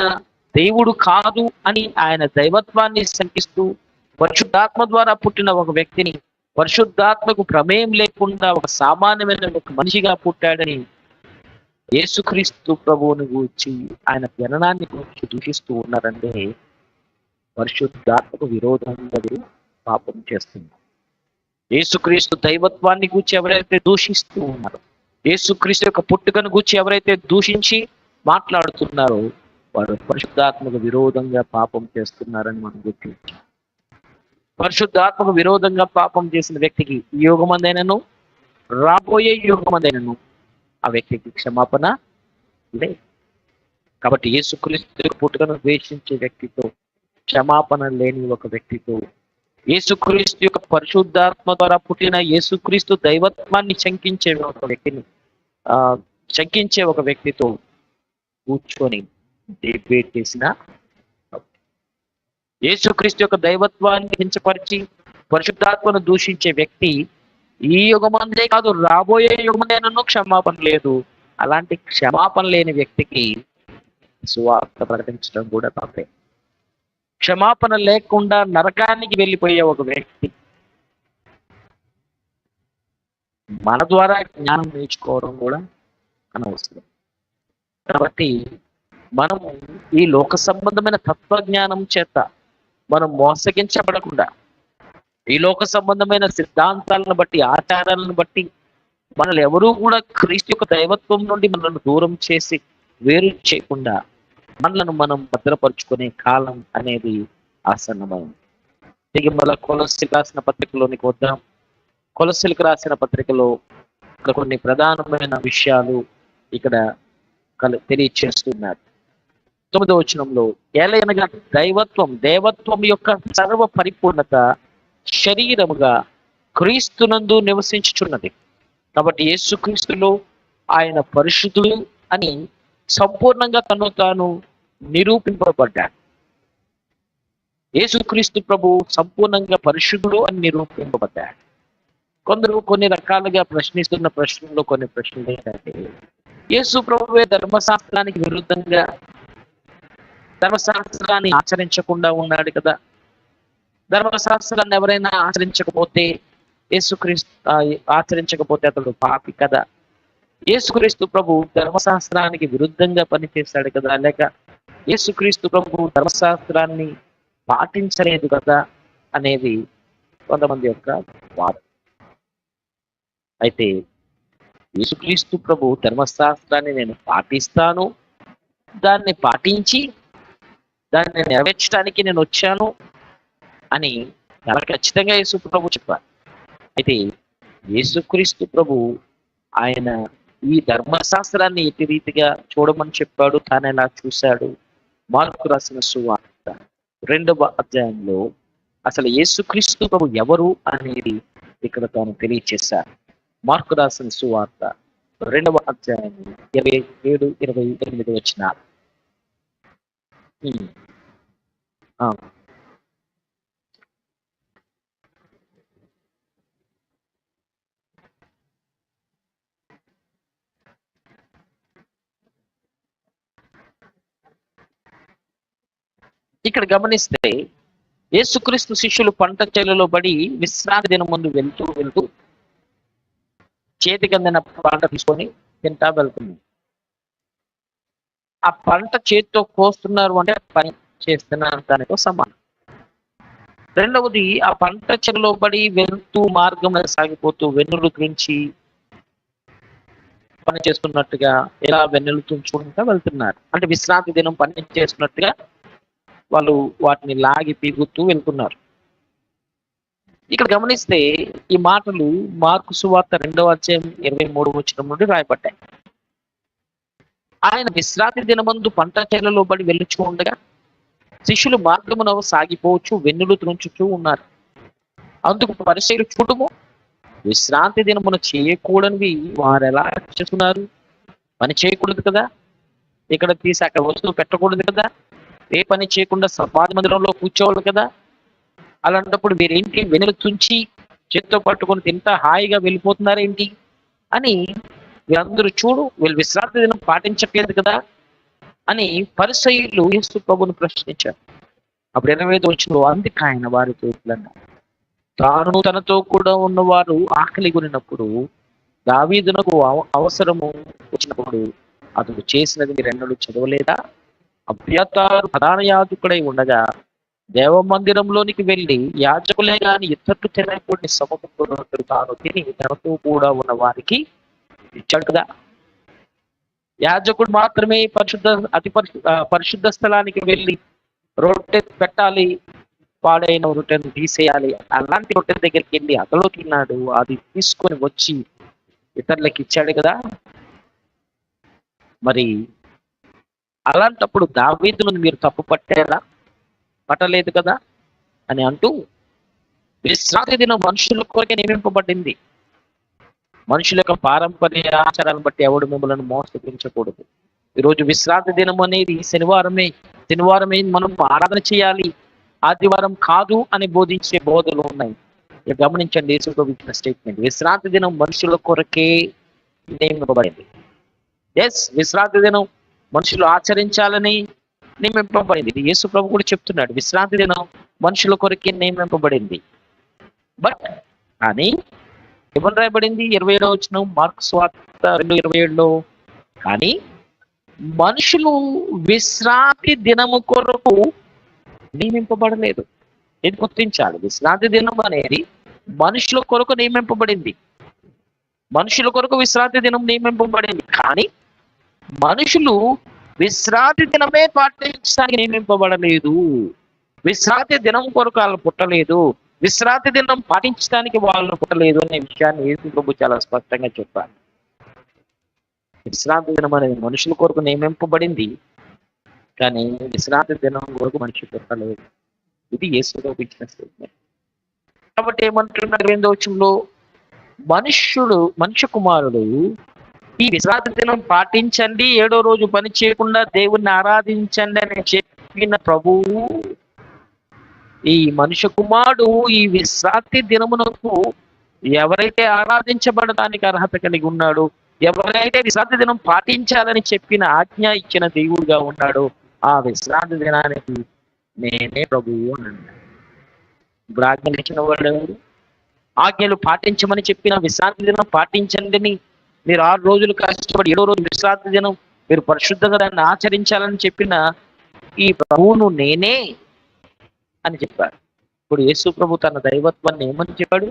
దేవుడు కాదు అని ఆయన దైవత్వాన్ని శంకిస్తూ పరిశుద్ధాత్మ ద్వారా పుట్టిన ఒక వ్యక్తిని పరిశుద్ధాత్మకు ప్రమేయం లేకుండా ఒక సామాన్యమైన ఒక మనిషిగా పుట్టాడని యేసుక్రీస్తు ప్రభువుని గూర్చి ఆయన జననాన్ని గురించి దూషిస్తూ ఉన్నారంటే పరిశుద్ధాత్మకు విరోధంగా పాపం చేస్తున్నారు. యేసుక్రీస్తు దైవత్వాన్ని గూర్చి ఎవరైతే దూషిస్తూ ఉన్నారో, యేసుక్రీస్తు యొక్క పుట్టుకను గూర్చి ఎవరైతే దూషించి మాట్లాడుతున్నారో వారు పరిశుద్ధాత్మకు విరోధంగా పాపం చేస్తున్నారని మనం గుర్తించాం. పరిశుద్ధాత్మకు విరోధంగా పాపం చేసిన వ్యక్తికి ఈ యుగమందైనను రాబోయే యుగమందైనను ఆ వ్యక్తికి క్షమాపణ లేదు. కాబట్టి యేసుక్రీస్తు పుట్టుకను ద్వేషించే వ్యక్తితో, క్షమాపణ లేని ఒక వ్యక్తితో, యేసుక్రీస్తు యొక్క పరిశుద్ధాత్మ ద్వారా పుట్టిన యేసుక్రీస్తు దైవత్వాన్ని శంకించే ఒక వ్యక్తితో కూర్చొని డిబేట్ చేసిన, యేసుక్రీస్తు యొక్క దైవత్వాన్ని కించపరిచి పరిశుద్ధాత్మను దూషించే వ్యక్తి ఈ యుగమందే కాదు రాబోయే యుగమందేనూ క్షమాపణ లేదు. అలాంటి క్షమాపణ లేని వ్యక్తికి సువార్త ప్రకటించడం కూడా తప్పే. క్షమాపణ లేకుండా నరకానికి వెళ్ళిపోయే ఒక వ్యక్తి మన ద్వారా జ్ఞానం నేర్చుకోవడం కూడా అనవసరం. కాబట్టి మనము ఈ లోక సంబంధమైన తత్వజ్ఞానం చేత మనం మోసగించబడకుండా, ఈ లోక సంబంధమైన సిద్ధాంతాలను బట్టి, ఆచారాలను బట్టి మనల్ని ఎవరూ కూడా క్రీస్తు యొక్క దైవత్వం నుండి మనల్ని దూరం చేసి వేరు చేయకుండా మనలను మనం భద్రపరుచుకునే కాలం అనేది ఆసన్నమైంది. తిరిగి మళ్ళీ కొలస్సీలకు రాసిన పత్రికలోనికి వద్దాం. కొలస్సీలకు రాసిన పత్రికలో కొన్ని ప్రధానమైన విషయాలు ఇక్కడ తెలియచేస్తున్నారు. 9వ వచనంలో ఏలయనగా దేవత్వం యొక్క సర్వ పరిపూర్ణత శరీరముగా క్రీస్తునందు నివసించుచున్నది. కాబట్టి యేసుక్రీస్తులో ఆయన పరిశుద్ధుడు అని సంపూర్ణంగా తను తాను నిరూపింపబడ్డాడు. యేసుక్రీస్తు ప్రభు సంపూర్ణంగా పరిశుద్ధుడు అని నిరూపింపబడ్డాడు. కొందరు కొన్ని రకాలుగా ప్రశ్నిస్తున్న ప్రశ్నల్లో కొన్ని ప్రశ్నలు ఏంటంటే, యేసు ప్రభువే ధర్మశాస్త్రానికి విరుద్ధంగా ధర్మశాస్త్రాన్ని ఆచరించకుండా ఉన్నాడు కదా, ధర్మశాస్త్రాన్ని ఎవరైనా ఆచరించకపోతే ఆచరించకపోతే అతడు పాపి కదా, యేసుక్రీస్తు ప్రభు ధర్మశాస్త్రానికి విరుద్ధంగా పనిచేశాడు కదా, లేక యేసుక్రీస్తు ప్రభు ధర్మశాస్త్రాన్ని పాటించలేదు కదా అనేది కొంతమంది యొక్క వాదం. అయితే యేసుక్రీస్తు ప్రభు ధర్మశాస్త్రాన్ని నేను పాటిస్తాను, దాన్ని పాటించి దాన్ని నెరవేర్చడానికి నేను వచ్చాను అని చాలా ఖచ్చితంగా యేసు ప్రభు చెప్పారు. అయితే యేసుక్రీస్తు ప్రభు ఆయన ఈ ధర్మశాస్త్రాన్ని ఎట్టి రీతిగా చూడమని చెప్పాడు, తాను ఎలా చూశాడు? మార్కు రాసిన సువార్త 2వ అధ్యాయంలో అసలు యేసుక్రీస్తు ప్రభు ఎవరు అనేది ఇక్కడ తాను తెలియచేశారు. మార్కు రాసిన సువార్త 2వ అధ్యాయం 27, 28 వచనాలు. ఇక్కడ గమనిస్తే యేసుక్రీస్తు శిష్యులు పంట చేలలో పడి విశ్రాంతి దినం ముందు వెళ్తూ చేతికి అందిన పంట తీసుకొని తింటా వెళ్తుంది. ఆ పంట చేతితో కోస్తున్నారు అంటే పని చేస్తున్నారు దానితో సమానం. రెండవది, ఆ పంట చెరులో పడి వెళ్తూ మార్గం సాగిపోతూ వెన్నులు గురించి పని చేస్తున్నట్టుగా ఇలా వెన్నులు తుంచుకుంటూ వెళ్తున్నారు. అంటే విశ్రాంతి దినం పని చేస్తున్నట్టుగా వాళ్ళు వాటిని లాగి పీగుతూ వెళ్తున్నారు. ఇక్కడ గమనిస్తే ఈ మాటలు మార్కు సువార్త 2వ అధ్యాయం 23వ వచనం నుండి రాయబడ్డాయి. ఆయన విశ్రాంతి దినమందు పంట చేలలో పడి వెళ్ళుచూ ఉండగా శిష్యులు మార్గమున సాగిపోవచ్చు వెన్నులు త్రుంచుచూ ఉన్నారు. అందుకు పరిసయ్యులు, చూడుము, విశ్రాంతి దినమున చేయకూడనివి వారు ఎలా చేస్తున్నారు? పని చేయకూడదు కదా, ఇక్కడ తీసి అక్కడ వస్తువు పెట్టకూడదు కదా, ఏ పని చేయకుండా సమాధి మందిరంలో కూర్చోవాలి కదా, అలాంటప్పుడు మీరేంటి వెనులు తుంచి చేత్తో పట్టుకొని తింటా హాయిగా వెళ్ళిపోతున్నారేంటి అని వీళ్ళందరూ, చూడు వీళ్ళు విశ్రాంతి దినం పాటించట్లేదు కదా అని పరిసయ్యులు యేసు ప్రభువును ప్రశ్నించారు. అప్పుడు 25వ వచనంలో, అందుకు ఆయన వారితో ఇట్లన్నాడు, తాను తనతో కూడా ఉన్నవారు ఆకలి కొనినప్పుడు దావీదునకు అవసరము వచ్చినప్పుడు అతడు చేసినది మీరెన్నడూ చదవలేదా? అబ్యాతారు ప్రధాన యాజకుడై ఉండగా దేవ మందిరంలోనికి వెళ్ళి యాజకులే గాని ఇతరులు తినకూడని సమకూడదు తాను తిని తనతో కూడా ఉన్న వారికి ఇచ్చాడు కదా. యాజకుడు మాత్రమే పరిశుద్ధ స్థలానికి వెళ్ళి రొట్టె పెట్టాలి, పాడైన రొట్టెను తీసేయాలి. అలాంటి రొట్టె దగ్గరికి వెళ్ళి అతలో తిన్నాడు, అది తీసుకొని వచ్చి ఇతరులకు ఇచ్చాడు కదా. మరి అలాంటప్పుడు దావీదును మీరు తప్పు పట్టారా? పట్టలేదు కదా అని అంటూ, విశ్రాంతి దినం మనుషుల కొరకే నియమింపబడింది. మనుషుల యొక్క పారంపర్య ఆచారాలను బట్టి ఎవడు మిమ్మల్ని మోసగించకూడదు. ఈరోజు విశ్రాంతి దినం అనేది శనివారమే మనం ఆరాధన చేయాలి, ఆదివారం కాదు అని బోధించే బోధలు ఉన్నాయి. గమనించండి, యేసు ఇచ్చిన స్టేట్మెంట్, విశ్రాంతి దినం మనుషుల కొరకే నియమింపబడింది. ఎస్, విశ్రాంతి దినం మనుషులు ఆచరించాలని నియమింపబడింది. ఇది యేసు ప్రభు కూడా చెప్తున్నాడు, విశ్రాంతి దినం మనుషుల కొరకే నియమింపబడింది. బట్ కానీ ఏమని రాయబడింది 27వ వచనం మార్కు సువార్త 2:27లో, కానీ మనుషులు విశ్రాంతి దినము కొరకు నియమింపబడలేదు. ఇది గుర్తించాలి, విశ్రాంతి దినం అనేది మనుషుల కొరకు నియమింపబడింది. మనుషుల కొరకు విశ్రాంతి దినం నియమింపబడింది, కానీ మనుషులు విశ్రాంతి దినమే పాటించడానికి నియమింపబడలేదు. విశ్రాంతి దినం కొరకు వాళ్ళు పుట్టలేదు, విశ్రాంతి దినం పాటించడానికి వాళ్ళు పుట్టలేదు అనే విషయాన్ని యేసు ప్రభు చాలా స్పష్టంగా చెప్పారు. విశ్రాంతి దినం అనేది మనుషుల కొరకు నియమింపబడింది, కానీ విశ్రాంతి దినం కొరకు మనిషి పుట్టలేదు. ఇది యేసు ప్రభు ఇచ్చిన స్టేట్మెంట్. కాబట్టి ఏమంటున్నారు 8వ వచనంలో, మనుష్య కుమారుడు ఈ విశ్రాంతి దినం పాటించండి, 7వ రోజు పని చేయకుండా దేవుణ్ణి ఆరాధించండి అని చెప్పిన ప్రభువు, ఈ మనుష్య కుమారుడు ఈ విశ్రాంతి దినమునకు ఎవరైతే ఆరాధించబడటానికి అర్హత కలిగి ఉన్నాడో, ఎవరైతే విశ్రాంతి దినం పాటించాలని చెప్పిన ఆజ్ఞ ఇచ్చిన దేవుడుగా ఉన్నాడో, ఆ విశ్రాంతి దినానికి నేనే ప్రభువు అని అన్నాడు. ఇప్పుడు ఆజ్ఞలు ఇచ్చిన వాడు ఎవరు? ఆజ్ఞలు పాటించమని చెప్పిన విశ్రాంతి దినం పాటించండి, మీరు 6 రోజులు కష్టపడి 7వ రోజు విశ్రాంతి దినం మీరు పరిశుద్ధంగా దాన్ని ఆచరించాలని చెప్పిన ఈ ప్రభువును నేనే అని చెప్పారు. ఇప్పుడు యేసు ప్రభు తన దైవత్వాన్ని ఏమని చెప్పాడు?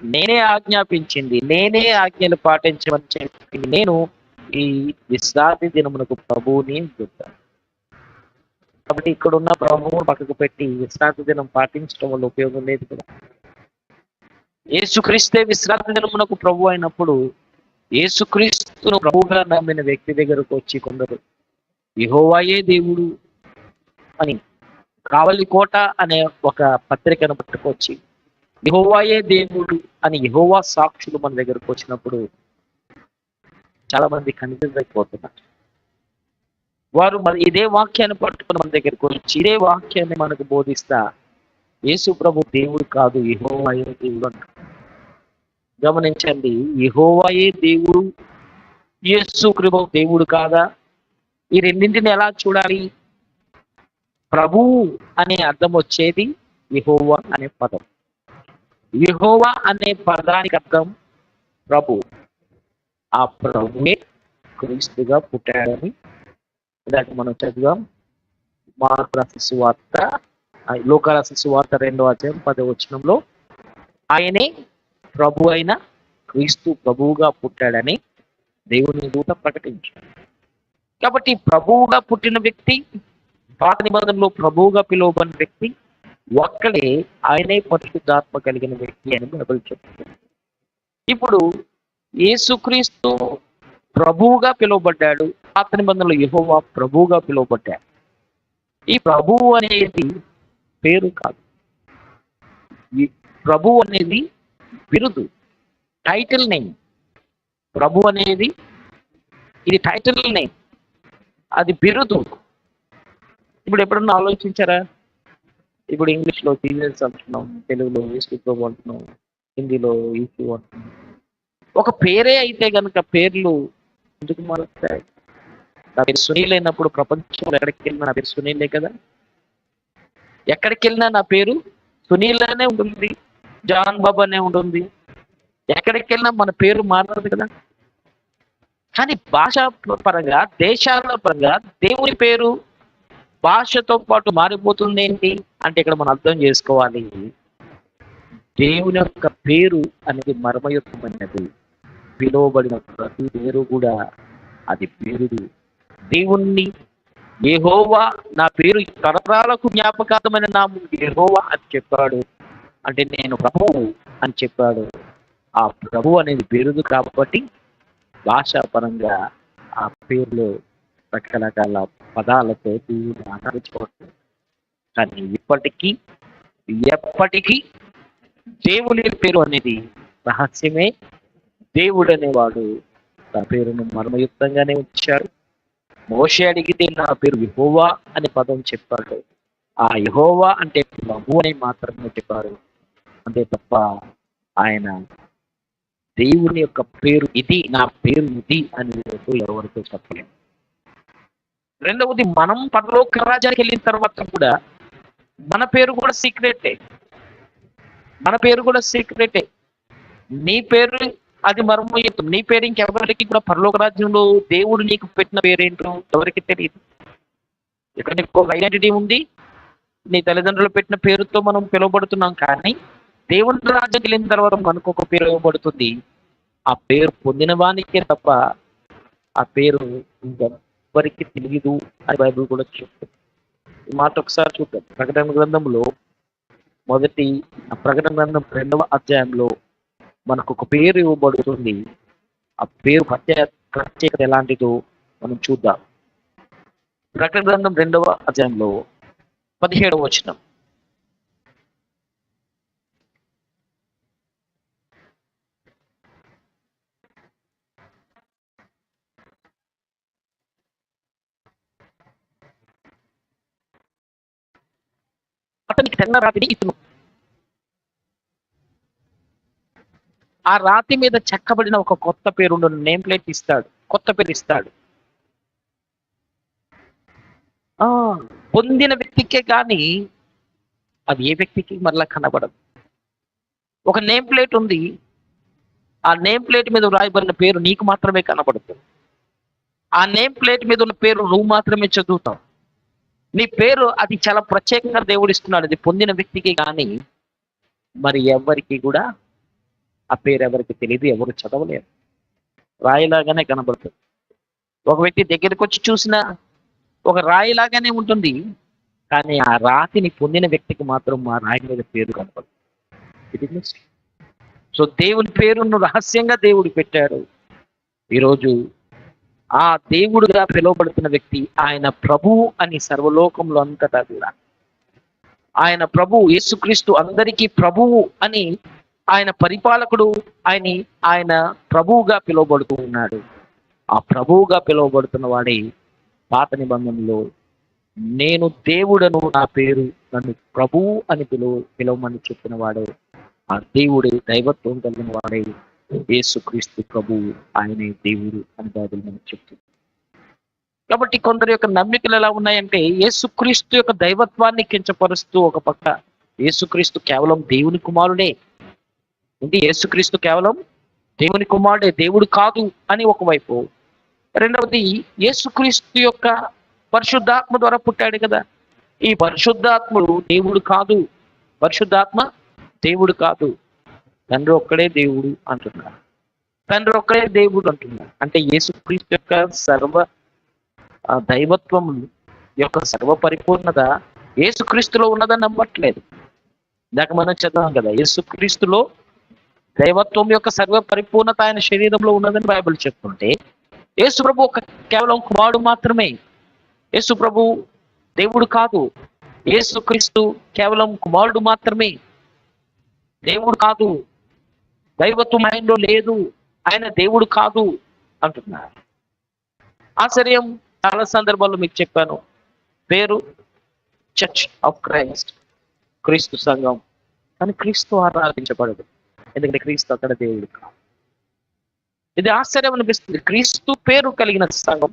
నేనే ఆజ్ఞాపించింది, నేనే ఆజ్ఞలు పాటించమని చెప్పింది, నేను ఈ విశ్రాంతి దినమునకు ప్రభువుని చెప్పాను. కాబట్టి ఇక్కడ ఉన్న ప్రభువును పక్కకు పెట్టి విశ్రాంతి దినం పాటించడం వల్ల ఉపయోగం లేదు కదా. యేసుక్రీస్తే విశ్రాంతి దినమునకు ప్రభు అయినప్పుడు యేసుక్రీస్తును ప్రభువుగా నమ్మిన వ్యక్తి దగ్గరకు వచ్చి కొందరు యెహోవాయే దేవుడు అని, కావలి కోట అనే ఒక పత్రికను పట్టుకొచ్చి యెహోవాయే దేవుడు అని యెహోవా సాక్షులు మన దగ్గరకు వచ్చినప్పుడు చాలా మంది కన్ఫ్యూజ్ అయిపోతున్నారు. వారు మరి ఇదే వాక్యాన్ని పట్టుకుని మన దగ్గరకు వచ్చి ఇదే వాక్యాన్ని మనకు బోధిస్తా యేసు ప్రభు దేవుడు కాదు, యెహోవాయే దేవుడు అంటారు. గమనించండి, యెహోవాయే దేవుడు, యేసు ప్రభు దేవుడు కాదా? ఈ రెండింటిని ఎలా చూడాలి? ప్రభువు అనే అర్థం వచ్చేది యెహోవా అనే పదం. యెహోవా అనే పదానికి అర్థం ప్రభు. ఆ ప్రభువే క్రీస్తుగా పుట్టాడని ఇందాక మనం చదివాం మార్కు రాసిన సువార్త, లూకా రాసిన సువార్త 2వ అధ్యాయం 10వ వచనంలో ఆయనే ప్రభు అయిన క్రీస్తు ప్రభువుగా పుట్టాడని దేవుని దూత ప్రకటించాడు. కాబట్టి ప్రభువుగా పుట్టిన వ్యక్తి, పాత నిబంధనలో ప్రభువుగా పిలువబడిన వ్యక్తి ఒక్కడే, ఆయనే పరిశుద్ధాత్మ కలిగిన వ్యక్తి అని బైబిల్ చెప్తుంది. ఇప్పుడు యేసుక్రీస్తు ప్రభువుగా పిలువబడ్డాడు, పాత నిబంధనలో యెహోవా ప్రభువుగా పిలువబడ్డాడు. ఈ ప్రభువు అనేది పేరు కాదు, ఈ ప్రభు అనేది బిరుదు, టైటిల్ నేమ్. ప్రభు అనేది ఇది టైటిల్ నేమ్, అది బిరుదు. ఇప్పుడు ఎప్పుడన్నా ఆలోచించారా? ఇప్పుడు ఇంగ్లీష్లో జీసస్ అంటున్నాం, తెలుగులో యేసు ప్రభు అంటున్నాం, హిందీలో యేసు అంటున్నాం. ఒక పేరే అయితే గనుక పేర్లు ఎందుకు మారుతాయి? నా పేరు సునీల్ అయినప్పుడు ప్రపంచంలో ఎక్కడికి వెళ్ళినా నా పేరు సునీలే కదా. ఎక్కడికి వెళ్ళినా నా పేరు సునీల్ అనే ఉంటుంది, జాన్ బాబు అనే ఉంటుంది. ఎక్కడికి వెళ్ళినా మన పేరు మారదు కదా. కానీ భాషా పరంగా, దేశాల పరంగా దేవుని పేరు భాషతో పాటు మారిపోతుంది ఏంటి అంటే, ఇక్కడ మనం అర్థం చేసుకోవాలి, దేవుని యొక్క పేరు అనేది మర్మయుక్తమైనది. పిలువబడిన ప్రతి పేరు కూడా అది పేరుడు. దేవుణ్ణి యెహోవా, నా పేరు తరతరాలకు జ్ఞాపకార్థమైన నామం యెహోవా అని చెప్పాడు. అంటే నేను ప్రభువు అని చెప్పాడు. ఆ ప్రభు అనేది బిరుదు కాబట్టి భాషాపరంగా ఆ పేర్లు రకరకాల పదాలతో దేవుడు ఆరాధించుకోవచ్చు. కానీ ఇప్పటికీ ఎప్పటికీ దేవుని పేరు అనేది రహస్యమే. దేవుడు అనేవాడు తన పేరును మర్మయుక్తంగానే ఉంచాడు. మోషే అడిగితే నా పేరు యెహోవా అనే పదం చెప్పాడు. ఆ యెహోవా అంటే ప్రభు అని మాత్రమే చెప్పారు, అంతే తప్ప ఆయన దేవుని యొక్క పేరు ఇది, నా పేరు ఇది అని ఎవరితో చెప్పలేము. రెండవది, మనం పరలోక రాజ్యానికి వెళ్ళిన తర్వాత కూడా మన పేరు కూడా సీక్రెటే. మన పేరు కూడా సీక్రెటే. నీ పేరు అది మర్మయుక్తం. నీ పేరు ఇంకెవరికి కూడా పరలోక రాజ్యంలో దేవుడు నీకు పెట్టిన పేరేంటో ఎవరికి తెలియదు. ఇక్కడ నీకు ఒక ఐడెంటిటీ ఉంది, నీ తల్లిదండ్రులు పెట్టిన పేరుతో మనం పిలువబడుతున్నాం. కానీ దేవుని రాజ్యానికి వెళ్ళిన తర్వాత మనకు ఒక పేరు ఇవ్వబడుతుంది. ఆ పేరు పొందిన వానికే తప్ప ఆ పేరు ఇంకెవ్వరికి తెలియదు అని బైబిల్ కూడా చెప్తుంది. ఈ మాట ఒకసారి చూద్దాం. ప్రకటన గ్రంథంలో ప్రకటన గ్రంథం 2వ అధ్యాయంలో మనకు ఒక పేరు ఇవ్వబడుతుంది. ఆ పేరు ప్రత్యేకత ఎలాంటిదో మనం చూద్దాం. ప్రకటన గ్రంథం 2వ అధ్యాయంలో 17వ వచనం. అతనికి తెల్ల రాతిని ఇస్తును, ఆ రాతి మీద చెక్కబడిన ఒక కొత్త పేరు నేమ్ ప్లేట్ ఇస్తాడు, కొత్త పేరు ఇస్తాడు. పొందిన వ్యక్తికే కానీ అది ఏ వ్యక్తికి మరలా కనబడదు. ఒక నేమ్ ప్లేట్ ఉంది, ఆ నేమ్ ప్లేట్ మీద రాయబడిన పేరు నీకు మాత్రమే కనబడుతుంది. ఆ నేమ్ ప్లేట్ మీద ఉన్న పేరు నువ్వు మాత్రమే చదువుతావు. నీ పేరు అది చాలా ప్రత్యేకంగా దేవుడు ఇస్తున్నాడు. అది పొందిన వ్యక్తికి కానీ మరి ఎవరికి కూడా ఆ పేరు ఎవరికి తెలియదు, ఎవరు చదవలేరు. రాయిలాగానే కనబడుతుంది. ఒక వ్యక్తి దగ్గరికి వచ్చి చూసినా ఒక రాయిలాగానే ఉంటుంది, కానీ ఆ రాతిని పొందిన వ్యక్తికి మాత్రం ఆ రాయి మీద పేరు కనబడుతుంది. సో దేవుని పేరును రహస్యంగా దేవుడు పెట్టాడు. ఈరోజు ఆ దేవుడుగా పిలువబడుతున్న వ్యక్తి ఆయన ప్రభువు అని సర్వలోకంలో అంతటా కూడా ఆయన ప్రభువు, యేసుక్రీస్తు అందరికీ ప్రభువు అని, ఆయన పరిపాలకుడు, ఆయన ప్రభువుగా పిలువబడుతూ ఉన్నాడు. ఆ ప్రభువుగా పిలువబడుతున్న వాడే పాత నిబంధనలో నేను దేవుడను, నా పేరు నన్ను ప్రభువు అని పిలవమని చెప్పిన వాడే, ఆ దేవుడే దైవత్వం కలిగిన వాడే యేసుక్రీస్తు ప్రభువు, ఆయనే దేవుడు అని బైబిల్ మనకు చెప్తుంది. కాబట్టి కొందరి యొక్క నమ్మికలు ఎలా ఉన్నాయంటే, యేసుక్రీస్తు యొక్క దైవత్వాన్ని కించపరుస్తూ ఒక పక్క యేసుక్రీస్తు కేవలం దేవుని కుమారుడే, యేసుక్రీస్తు కేవలం దేవుని కుమారుడే, దేవుడు కాదు అని ఒకవైపు. రెండవది, యేసుక్రీస్తు యొక్క పరిశుద్ధాత్మ ద్వారా పుట్టాడు కదా. ఈ పరిశుద్ధాత్ముడు దేవుడు కాదు, పరిశుద్ధాత్మ దేవుడు కాదు, తండ్రి ఒక్కడే దేవుడు అంటున్నారు. తండ్రి ఒక్కడే దేవుడు అంటున్నారు అంటే యేసుక్రీస్తు యొక్క సర్వ దైవత్వం యొక్క సర్వ పరిపూర్ణత యేసుక్రీస్తులో ఉన్నదని నమ్మట్లేదు. ఇందాక మనం చదివాం కదా, యేసుక్రీస్తులో దైవత్వం యొక్క సర్వ పరిపూర్ణత ఆయన శరీరంలో ఉన్నదని బైబిల్ చెప్తుంటే, యేసు ప్రభు ఒక కేవలం కుమారుడు మాత్రమే. యేసు ప్రభు దేవుడు కాదు, యేసుక్రీస్తు కేవలం కుమారుడు మాత్రమే, దేవుడు కాదు, దైవత్వం ఆయనలో లేదు, ఆయన దేవుడు కాదు అంటున్నారు. ఆశ్చర్యం, చాలా సందర్భాల్లో మీకు చెప్పాను, పేరు చర్చ్ ఆఫ్ క్రైస్ట్, క్రీస్తు సంఘం, కానీ క్రీస్తు ఆరాధించబడదు, ఎందుకంటే క్రీస్తు అక్కడ దేవుడు కాదు. ఇది ఆశ్చర్యం అనిపిస్తుంది. క్రీస్తు పేరు కలిగిన సంఘం,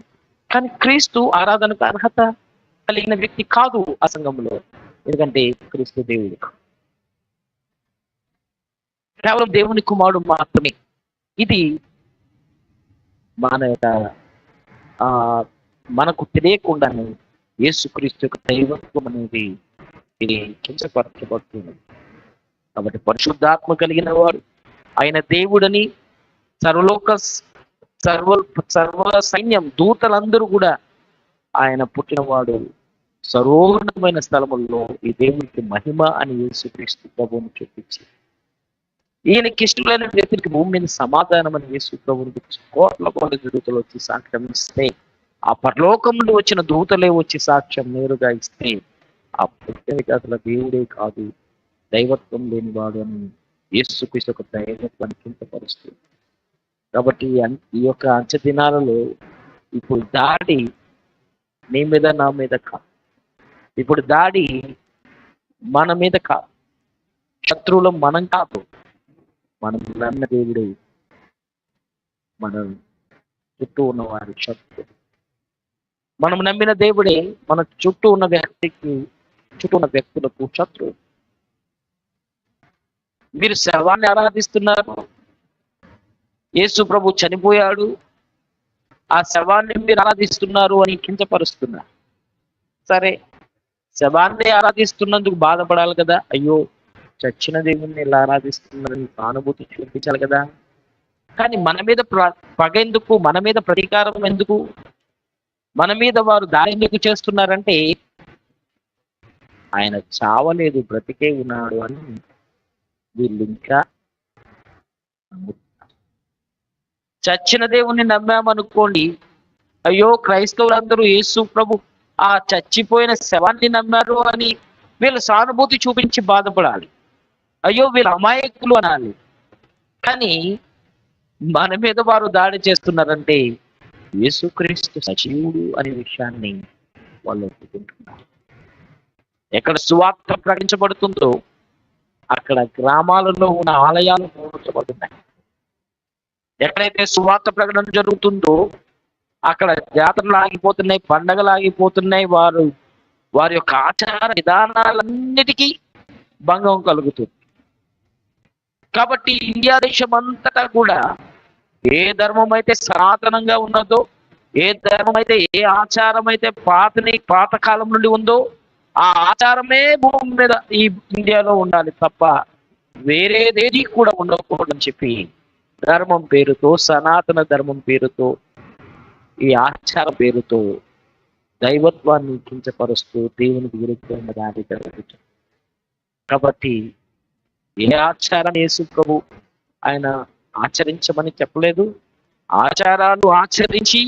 కానీ క్రీస్తు ఆరాధనకు అర్హత కలిగిన వ్యక్తి కాదు ఆ సంఘంలో, ఎందుకంటే క్రీస్తు దేవుడు కాదు, కేవలం దేవుని కుమారుడు మాత్రమే. ఇది మన యొక్క మనకు తెలియకుండానే యేసుక్రీస్తు యొక్క దైవత్వం అనేది ఇది కించపరచబడుతుంది. కాబట్టి పరిశుద్ధాత్మ కలిగిన వాడు, ఆయన దేవుడని సర్వ సైన్యం దూతలందరూ కూడా ఆయన పుట్టినవాడు సర్వోన్నతమైన స్థలముల్లో ఈ దేవునికి మహిమ అని యేసుక్రీస్తు ప్రభువును చూపించి, ఈయనకి ఇష్టమైన వ్యక్తికి భూమి మీద సమాధానం అని యేసు ప్రభువుని గురించి కోట్ల దూతలు వచ్చి సాక్ష్యం ఇస్తే, ఆ పరలోకం నుండి వచ్చిన దూతలే వచ్చి సాక్ష్యం నేరుగా ఇస్తే, ఆ పుట్టిన అసలు దేవుడే కాదు, దైవత్వం లేనివాడు అని యేసుక్రీస్తు యొక్క దైవత్వాన్ని కించపరుస్తుంది. కాబట్టి ఈ యొక్క అంచె దినాలలో ఇప్పుడు దాడి నీ మీద నా మీద కాదు, ఇప్పుడు దాడి మన మీద కాదు, శత్రువులు మనం కాదు, మనం నమ్మిన దేవుడు మన చుట్టూ ఉన్న వారి శత్రువు. మనం నమ్మిన దేవుడే మన చుట్టూ ఉన్న వ్యక్తులకు శత్రువు. మీరు శవాన్ని ఆరాధిస్తున్నారు, యేసు ప్రభు చనిపోయాడు, ఆ శవాన్ని మీరు ఆరాధిస్తున్నారు అని కించపరుస్తున్నారు. సరే, శవాన్ని ఆరాధిస్తున్నందుకు బాధపడాలి కదా, అయ్యో చచ్చిన దేవుణ్ణి ఇలా ఆరాధిస్తున్నారని సానుభూతి చూపించాలి కదా. కానీ మన మీద పగ ఎందుకు, మన మీద ప్రతీకారం ఎందుకు, మన మీద వారు దాడి ఎందుకు చేస్తున్నారంటే ఆయన చావలేదు, బ్రతికే ఉన్నాడు అని వీళ్ళు ఇంకా చచ్చిన దేవుణ్ణి నమ్మామనుకోండి, అయ్యో క్రైస్తవులందరూ యేసు ప్రభు ఆ చచ్చిపోయిన శవాన్ని నమ్మారు అని వీళ్ళు సానుభూతి చూపించి బాధపడాలి, అయ్యో వీళ్ళు అమాయకులు అనాలి. కానీ మన మీద వారు దాడి చేస్తున్నారంటే యేసుక్రీస్తు సజీవుడు అనే విషయాన్ని వాళ్ళు ఒప్పుకుంటున్నారు. ఎక్కడ సువార్త ప్రకటించబడుతుందో అక్కడ గ్రామాలలో ఉన్న ఆలయాలు మూడబడుతున్నాయి. ఎక్కడైతే సువార్త ప్రకటన జరుగుతుందో అక్కడ జాతరలు ఆగిపోతున్నాయి, పండగలు ఆగిపోతున్నాయి, వారి యొక్క ఆచార విధానాలన్నిటికీ భంగం కలుగుతుంది. కాబట్టి ఇండియా దేశం అంతటా కూడా ఏ ధర్మం అయితే సనాతనంగా ఉన్నదో, ఏ ధర్మం అయితే, ఏ ఆచారం అయితే పాత కాలం నుండి ఉందో ఆ ఆచారమే భూమి మీద ఈ ఇండియాలో ఉండాలి తప్ప వేరేదేది కూడా ఉండకూడదని చెప్పి ధర్మం పేరుతో, సనాతన ధర్మం పేరుతో, ఈ ఆచార పేరుతో దైవత్వాన్ని కించపరుస్తూ దేవునికి విరుద్ధంగా దాడి జరుగుతుంది. కాబట్టి ఏ ఆచారం యేసు ప్రభు ఆయన ఆచరించమని చెప్పలేదు, ఆచారాలు ఆచరించి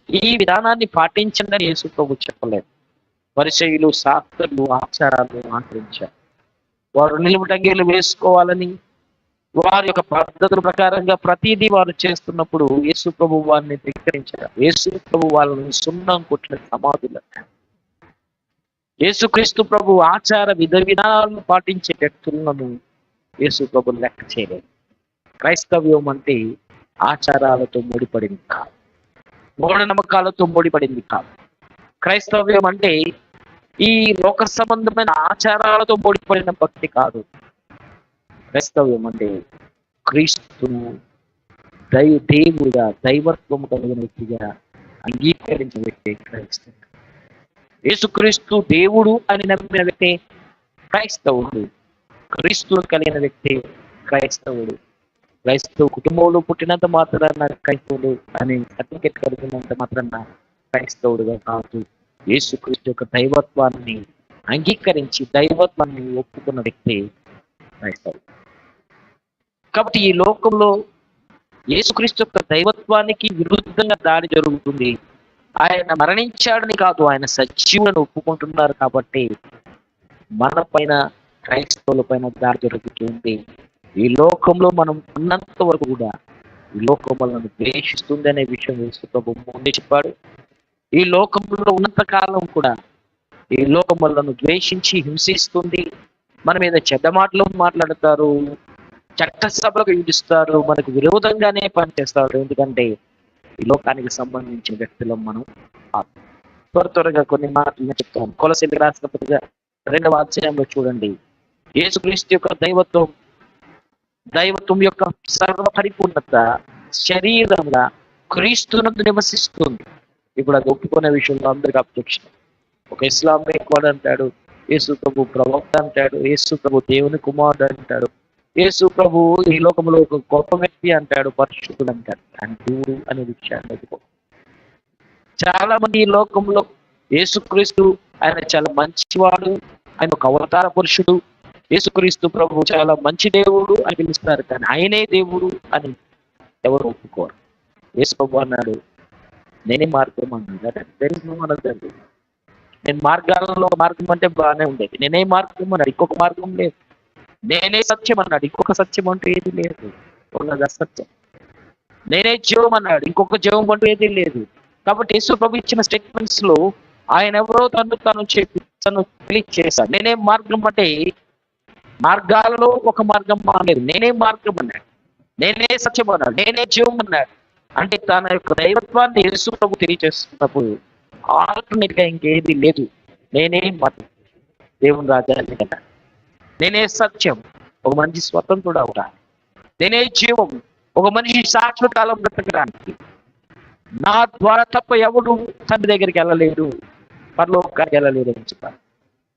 ఈ విధానాన్ని పాటించండి అని యేసు ప్రభు చెప్పలేదు. పరిసయ్యులు, శాస్త్రులు ఆచారాలు ఆచరించారు. వారు నిలువుటంగీలు వేసుకోవాలని, వారి యొక్క పద్ధతుల ప్రకారంగా ప్రతిదీ వారు చేస్తున్నప్పుడు యేసు ప్రభు వారిని ధిక్కరించారు. యేసు ప్రభు వాళ్ళని సున్నం కొట్టిన సమాధులు. యేసుక్రీస్తు ప్రభు ఆచార విధానాలను పాటించే వ్యక్తులను యేసు ప్రభు లెక్క చేయలేదు. క్రైస్తవ్యం అంటే ఆచారాలతో ముడిపడింది కాదు, మూఢనమ్మకాలతో ముడిపడింది కాదు. క్రైస్తవ్యం అంటే ఈ లోక సంబంధమైన ఆచారాలతో ముడిపడిన భక్తి కాదు. క్రైస్తవ్యం అంటే క్రీస్తును దేవుడిగా, దైవత్వము కలిగిన వ్యక్తిగా అంగీకరించిన వ్యక్తి క్రైస్తవం. యేసుక్రీస్తు దేవుడు అని నమ్మిన వ్యక్తి క్రైస్తవుడు. క్రీస్తును కలిగిన వ్యక్తి క్రైస్తవుడు. క్రైస్తవ కుటుంబంలో పుట్టినంత మాత్రాన క్రైస్తవుడు అని సర్టిఫికెట్ కలిగినంత మాత్రాన క్రైస్తవుడుగా కాదు. యేసుక్రీస్తు యొక్క దైవత్వాన్ని అంగీకరించి దైవత్వాన్ని ఒప్పుకున్న వ్యక్తి క్రైస్తవుడు. కాబట్టి ఈ లోకంలో యేసుక్రీస్తు యొక్క దైవత్వానికి విరుద్ధంగా దాడి జరుగుతుంది. ఆయన మరణించాడని కాదు, ఆయన సజీవులను ఒప్పుకుంటున్నారు. కాబట్టి మన పైన క్రైస్తవుల పైన దాడి జరుగుతుంది. ఈ లోకంలో మనం ఉన్నంత వరకు కూడా ఈ లోకం మనల్ని ద్వేషిస్తుంది అనే విషయం యేసు ప్రభు ముందే చెప్పాడు. ఈ లోకంలో ఉన్నంత కాలం కూడా ఈ లోకం మనల్ని ద్వేషించి హింసిస్తుంది. మన మీద చెడ్డ మాటలు మాట్లాడతారు, చట్టసభలకు ఈడుస్తారు, మనకు విరోధంగానే పనిచేస్తారు. ఎందుకంటే ఈ లోకానికి సంబంధించిన వ్యక్తులం మనం. త్వరగా కొన్ని మాటలు చెప్తాను. కొలసీలకు రాసిన పత్రిక 2వ అధ్యాయంలో చూడండి. యేసుక్రీస్తు యొక్క దైవత్వం యొక్క సర్వ పరిపూర్ణత శరీరంగా క్రీస్తునందు నివసిస్తుంది. ఇప్పుడు అది ఒప్పుకునే విషయంలో అందరికి అబ్జెక్షన్. ఒక ఇస్లామిక్ వాడు అంటాడు యేసు ప్రభు ప్రవక్త అంటాడు, యేసు ప్రభు దేవుని కుమారుడు అంటాడు, యేసు ప్రభు ఈ లోకంలో ఒక గొప్ప వ్యక్తి అంటాడు, పరిశుద్ధుడు అంటాడు. కానీ దేవుడు అనే విషయాన్ని చాలా మంది ఈ లోకంలో యేసుక్రీస్తు ఆయన చాలా మంచివాడు, ఆయన ఒక అవతార పురుషుడు, యేసుక్రీస్తు ప్రభు చాలా మంచి దేవుడు అని పిలుస్తారు. కానీ ఆయనే దేవుడు అని ఎవరు ఒప్పుకోరు. యేసు ప్రభు అన్నాడు, నేనే మార్గం అన్నాడు. అనదండి, నేను మార్గాలలో ఒక మార్గం అంటే బాగానే ఉండేది. నేనే మార్గం అన్నాడు, ఇంకొక మార్గం లేదు. నేనే సత్యం అన్నాడు, ఇంకొక సత్యం అంటూ ఏది లేదు, ఉన్నది అసత్యం. నేనే జీవం అన్నాడు, ఇంకొక జీవం అంటూ ఏది లేదు. కాబట్టి యేసు ప్రభు ఇచ్చిన స్టేట్మెంట్స్ లో ఆయన ఎవరో తను చెప్పి తను తెలియచేశాడు. నేనే మార్గం అంటే మార్గాలలో ఒక మార్గం మానేది. నేనే మార్గం అన్నాడు, నేనే సత్యం అన్నాడు, నేనే జీవం అన్నాడు. అంటే తన యొక్క దైవత్వాన్ని యేసు ప్రభు తెలియచేస్తున్నప్పుడు ఆల్టర్నేట్ గా ఇంకేది లేదు. నేనే మార్గం, దేవుని రాజ్యాన్ని కదా, నేనే సత్యం, ఒక మనిషి స్వతంత్రుడు అవడానికి, నేనే జీవం, ఒక మనిషి శాశ్వత కాలం బ్రతకడానికి, నా ద్వారా తప్ప ఎవడు తండ్రి దగ్గరికి వెళ్ళలేడు, పరలోకానికి వెళ్ళలేడు అని చెప్పారు.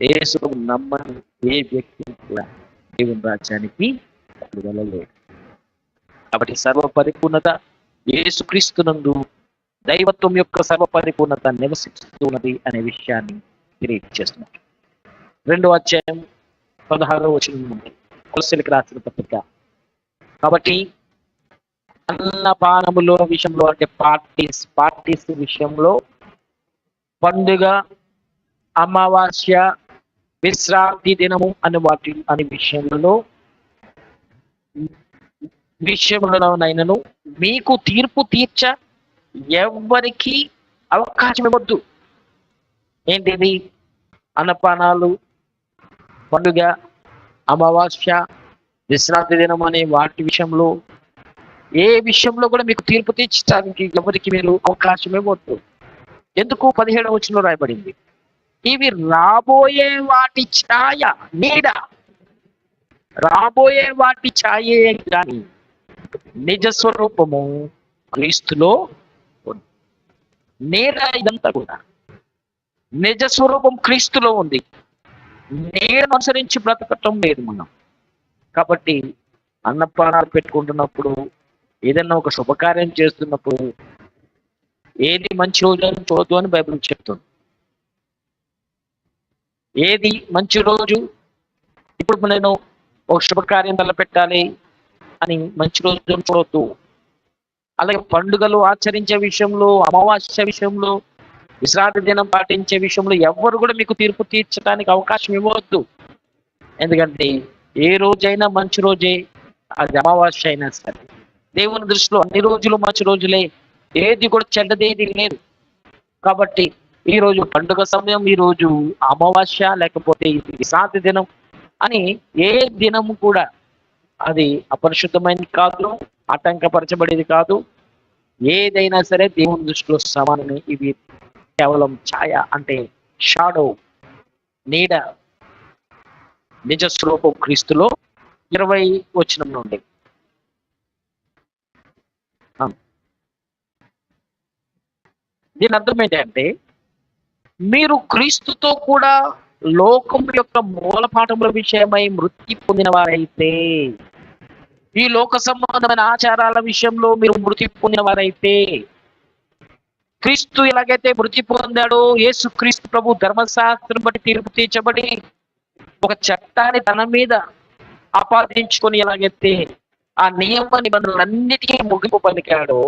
యేసు నమ్మని ఏ వ్యక్తి కూడా దేవుని రాజ్యానికి వెళ్ళలేడు. కాబట్టి సర్వ పరిపూర్ణత యేసుక్రీస్తునందు దైవత్వం యొక్క సర్వ పరిపూర్ణత నివసిస్తున్నది అనే విషయాన్ని తెలియజేస్తున్నారు. 2వ అధ్యాయం 16వ వచనం నుండి కొలస్సీలకు రాసిన పత్రిక. కాబట్టి అన్నపానముల విషయంలో అంటే పార్టీస్ విషయంలో, పండుగ, అమావాస్య, విశ్రాంతి దినము అనే విషయంలోనైనను మీకు తీర్పు తీర్చ ఎవ్వరికి అవకాశం ఇవ్వద్దు. ఏంటిది? అన్నపానాలు, పండుగ, అమావాస్య, విశ్రాంతి దినం అనే వాటి విషయంలో, ఏ విషయంలో కూడా మీకు తీర్పు తీర్చడానికి ఎవరికి మీరు అవకాశం ఇవ్వద్దు. ఎందుకు? 17వ వచనంలో రాయబడింది, ఇవి రాబోయే వాటి ఛాయ, నీడ. రాబోయే వాటి ఛాయే కానీ నిజ స్వరూపము క్రీస్తులో నీడ. ఇదంతా కూడా నిజ స్వరూపం క్రీస్తులో ఉంది. నీడను అనుసరించి బ్రతకటం లేదు మనం. కాబట్టి అన్నపానాలు పెట్టుకుంటున్నప్పుడు, ఏదైనా ఒక శుభకార్యం చేస్తున్నప్పుడు ఏది మంచి రోజు అని చూడదు అని బైబిల్ చెప్తుంది. ఏది మంచి రోజు, ఇప్పుడు నేను ఒక శుభకార్యం తలపెట్టాలి అని మంచి రోజు చూడొద్దు. అలాగే పండుగలు ఆచరించే విషయంలో, అమావాస్య విషయంలో, విశ్రాంతి దినం పాటించే విషయంలో ఎవ్వరు కూడా మీకు తీర్పు తీర్చడానికి అవకాశం ఇవ్వవద్దు. ఎందుకంటే ఏ రోజైనా మంచి రోజే, అది అమావాస్య అయినా సరే. దేవుని దృష్టిలో అన్ని రోజులు మంచి రోజులే, ఏది కూడా చెడ్డదేది లేదు. కాబట్టి ఈ రోజు పండుగ సమయం, ఈ రోజు అమావాస్య, లేకపోతే విశ్రాంతి దినం అని ఏ దినము కూడా అది అపరిశుద్ధమైనది కాదు, ఆటంకపరచబడేది కాదు. ఏదైనా సరే దేవుని దృష్టిలో సమానమే. ఇవి కేవలం ఛాయ, అంటే షాడో, నీడ. నిజ స్వరూపం క్రీస్తులో. 20వ వచనం నుండి దీని అర్థం ఏంటంటే, మీరు క్రీస్తుతో కూడా లోకం యొక్క మూలపాఠముల విషయమై మృతి పొందిన వారైతే, ఈ లోక సంబంధమైన ఆచారాల విషయంలో మీరు మృతి పొందిన వారైతే, క్రీస్తు ఎలాగైతే మృతి పొందాడో, యేసు క్రీస్తు ప్రభు ధర్మశాస్త్రం బట్టి తీర్పు తీర్చబడి ఒక చట్టాన్ని తన మీద ఆపాదించుకొని ఎలాగైతే ఆ నియమ నిబంధనలన్నిటికీ ముగింపు పలికాడో,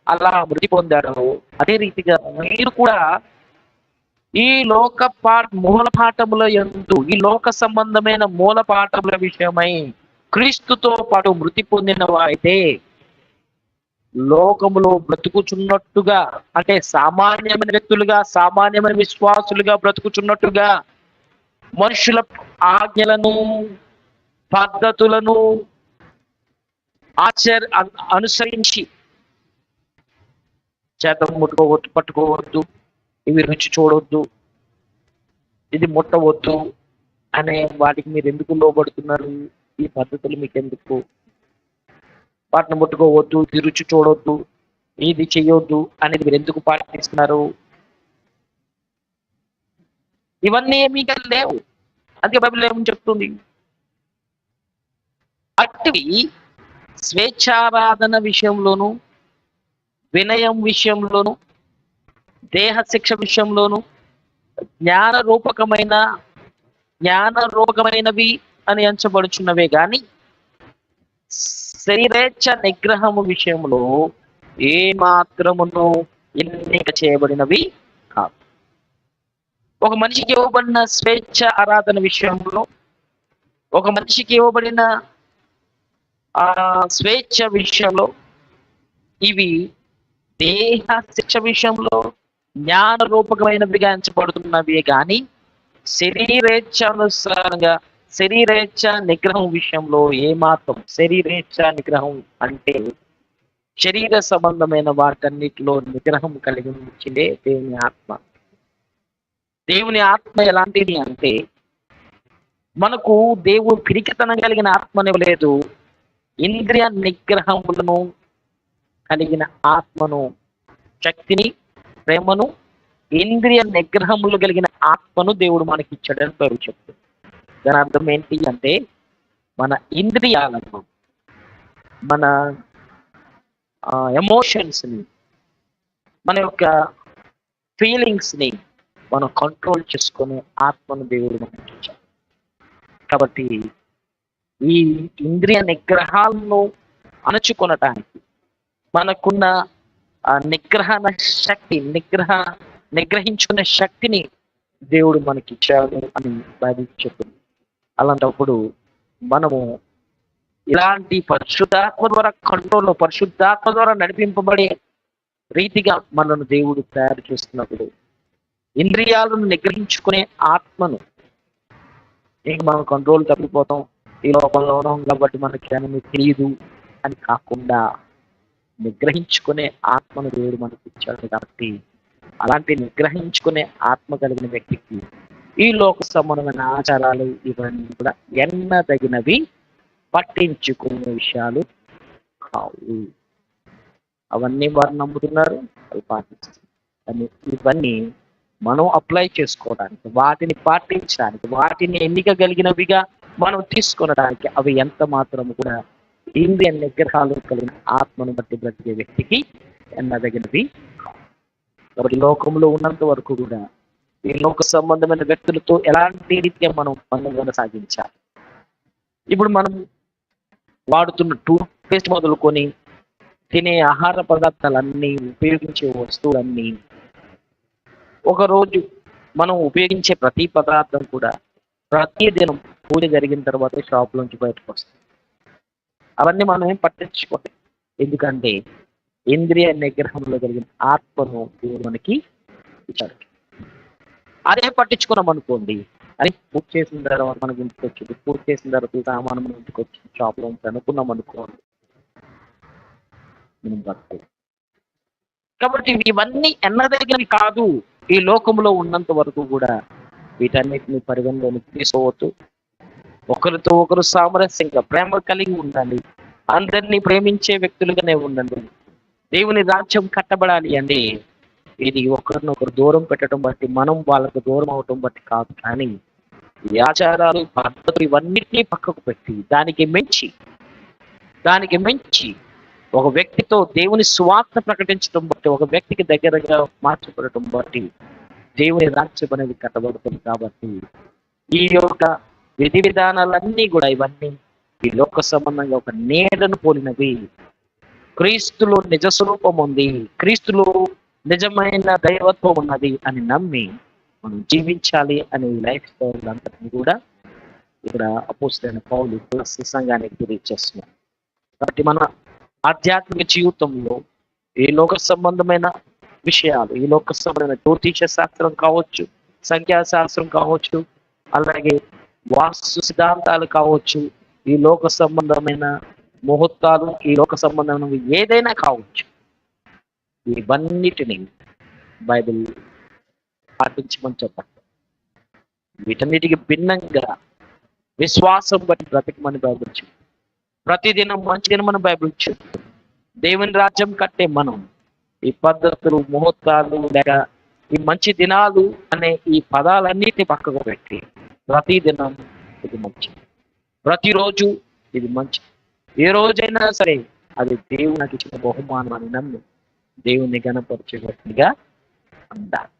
అలా మృతి పొందాడో, అదే రీతిగా మీరు కూడా ఈ లోక మూల పాఠముల యందు, ఈ లోక సంబంధమైన మూల పాఠముల విషయమై క్రీస్తుతో పాటు మృతి పొందిన వారైతే, లోకములో బ్రతుకుచున్నట్టుగా, అంటే సామాన్యమైన వ్యక్తులుగా, సామాన్యమైన విశ్వాసులుగా బ్రతుకుచున్నట్టుగా, మనుషుల ఆజ్ఞలను, పద్ధతులను అనుసరించి చేతం ముట్టుకోవద్దు, పట్టుకోవద్దు, ఇవి రుచి చూడవద్దు, ఇది ముట్టవద్దు అనే వాటికి మీరు ఎందుకు లోబడుతున్నారు? ఈ పద్ధతులు మీకు ఎందుకు? వాటిని ముట్టుకోవద్దు, ఇది రుచి చూడవద్దు, ఇది చెయ్యొద్దు అనేది మీరు ఎందుకు పాటిస్తున్నారు? ఇవన్నీ ఏమీ లేవు. అందుకే బైబిల్ ఏమని చెప్తుంది? అట్టివి స్వేచ్ఛారాధన విషయంలోను, వినయం విషయంలోను, దేహ శిక్ష విషయంలోను, జ్ఞానరూపకమైనవి అని ఎంచబడుచున్నవే గాని శరీరేచ్ఛ నిగ్రహము విషయంలో ఏ మాత్రమును ఎన్నిక చేయబడినవి కాదు. ఒక మనిషికి ఇవ్వబడిన స్వేచ్ఛ ఆరాధన విషయంలో, ఒక మనిషికి ఇవ్వబడిన స్వేచ్ఛ విషయంలో, ఇవి దేహ శిక్ష విషయంలో జ్ఞాన రూపకమైనవిగా ఎంచబడుతున్నవి కానీ శరీరేచ్ఛానుసారంగా, శరీరేచ్ఛ నిగ్రహం విషయంలో ఏమాత్రం, శరీరేచ్ఛ నిగ్రహం అంటే శరీర సంబంధమైన వాటన్నిటిలో నిగ్రహం కలిగి ఉంచిందే దేవుని ఆత్మ. దేవుని ఆత్మ ఎలాంటిది అంటే, మనకు దేవుడు పిరికితనం కలిగిన ఆత్మనివ్వలేదు, ఇంద్రియ నిగ్రహములను కలిగిన ఆత్మను, శక్తిని, ప్రేమను, ఇంద్రియ నిగ్రహములు కలిగిన ఆత్మను దేవుడు మనకి ఇచ్చాడని పేరు చెప్తుంది. దాని అర్థం ఏంటి అంటే, మన ఇంద్రియాలను, మన ఎమోషన్స్ని, మన యొక్క ఫీలింగ్స్ని మనం కంట్రోల్ చేసుకునే ఆత్మను దేవుడు మనకి ఇచ్చాడు. కాబట్టి ఈ ఇంద్రియ నిగ్రహాలను అణచుకొనటానికి మనకున్న నిగ్రహణ శక్తి, నిగ్రహించుకునే శక్తిని దేవుడు మనకి ఇచ్చాడు అని బైబిల్ చెప్తుంది. అలాంటప్పుడు మనము ఇలాంటి పరిశుద్ధాత్మ ద్వారా కంట్రోల్లో, పరిశుద్ధాత్మ ద్వారా నడిపింపబడే రీతిగా మనను దేవుడు తయారు చేస్తున్నప్పుడు, ఇంద్రియాలను నిగ్రహించుకునే ఆత్మను, ఇంక మనం కంట్రోల్ తప్పిపోతాం, ఈ లోపంలో ఉన్నాం కాబట్టి మనకి ఏమీ తెలియదు అని కాకుండా నిగ్రహించుకునే ఆత్మను దేవుడు మనకి ఇచ్చాడు. కాబట్టి అలాంటి నిగ్రహించుకునే ఆత్మ కలిగిన వ్యక్తికి ఈ లోక సంబంధమైన ఆచారాలు ఇవన్నీ కూడా ఎన్నదగినవి, పట్టించుకునే విషయాలు కావు. అవన్నీ వారు నమ్ముతున్నారు, అవి పాటిస్తున్నారు. కానీ ఇవన్నీ మనం అప్లై చేసుకోవడానికి, వాటిని పాటించడానికి, వాటిని ఎన్నిక కలిగినవిగా మనం తీసుకొనడానికి అవి ఎంత మాత్రము కూడా ఇంద్రియ నిగ్రహాలు కలిగిన ఆత్మను బట్టి బ్రతికే వ్యక్తికి ఎన్నదగినవి. కాబట్టి లోకంలో ఉన్నంత వరకు కూడా ఈ లోక సంబంధమైన వ్యక్తులతో ఎలాంటి రీతిగా మనం బంధం సాగించాలి. ఇప్పుడు మనం వాడుతున్న టూత్ పేస్ట్ మొదలుకొని తినే ఆహార పదార్థాలన్నీ, ఉపయోగించే వస్తువులన్నీ, ఒకరోజు మనం ఉపయోగించే ప్రతి పదార్థం కూడా ప్రతి దినం పూజ జరిగిన తర్వాత షాప్ నుంచి బయటకు వస్తాయి. అవన్నీ మనం ఏం పట్టించుకోవాలి. ఎందుకంటే ఇంద్రియ నిగ్రహంలో కలిగిన ఆత్మను దేవుడు మనకి ఇచ్చాడు. అదే పట్టించుకున్నాం అనుకోండి, అని పూజ చేసిన తర్వాత మనకి ఇంటికి వచ్చింది, పూజ చేసిన తర్వాత సామాను మన ఇంటికి వచ్చి షాప్లో నుంచి అనుకున్నాం అనుకోండి, మనం బతకాలి. కాబట్టి ఇవన్నీ ఎన్నదగినవి కాదు. ఈ లోకంలో ఉన్నంత వరకు కూడా వీటన్నిటిని పరిగణలోకి తీసుకోవద్దు. ఒకరితో ఒకరు సామరస్యంగా, ప్రేమ కలిగి ఉండాలి. అందరినీ ప్రేమించే వ్యక్తులుగానే ఉండండి. దేవుని రాజ్యం కట్టబడాలి అండి. ఇది ఒకరినొకరు దూరం పెట్టడం బట్టి, మనం వాళ్ళకు దూరం అవటం బట్టి కాదు, కానీ ఈ ఆచారాలు, పద్ధతులు ఇవన్నిటినీ పక్కకు పెట్టి దానికి మించి ఒక వ్యక్తితో దేవుని సువార్త ప్రకటించడం బట్టి, ఒక వ్యక్తికి దగ్గరగా మార్చబడటం బట్టి దేవుని రాజ్యం అనేది కట్టబడుతుంది. కాబట్టి ఈ యొక్క విధి విధానాలన్నీ కూడా ఇవన్నీ ఈ లోక సంబంధంగా ఒక నీడను పోలినవి. క్రీస్తులో నిజ స్వరూపం ఉంది, క్రీస్తులో నిజమైన దైవత్వం ఉన్నది అని నమ్మి మనం జీవించాలి అనే లైఫ్ స్టైల్ అంతటిని కూడా ఇక్కడ అపోస్తలుడైన పౌలు సంఘానికి తెలియజేస్తున్నారు. కాబట్టి మన ఆధ్యాత్మిక జీవితంలో ఈ లోక సంబంధమైన విషయాలు, ఈ లోక సంబంధమైన జ్యోతిష శాస్త్రం కావచ్చు, సంఖ్యాశాస్త్రం కావచ్చు, అలాగే వాస్తు సిద్ధాంతాలు కావచ్చు, ఈ లోక సంబంధమైన ముహూర్తాలు, ఈ లోక సంబంధమైన ఏదైనా కావచ్చు, ఇవన్నిటిని బైబిల్ పాటించమని చెప్పండి. వీటన్నిటికి భిన్నంగా విశ్వాసం బట్టి బ్రతకమని బైబిల్ చెప్తుంది. ప్రతిదినం మంచి దినమని బైబిల్ చెప్తుంది. దేవుని రాజ్యం కట్టే మనం ఈ పద్ధతులు, ముహూర్తాలు లేక ఈ మంచి దినాలు అనే ఈ పదాలన్నిటిని పక్కకు పెట్టి ప్రతిదినం ఇది మంచి, ప్రతిరోజు ఇది మంచి, ఏ రోజైనా సరే అది దేవునికి ఇచ్చిన బహుమానం అని నమ్మి దేవుని గణపరిచేటట్టుగా ఉండాలి.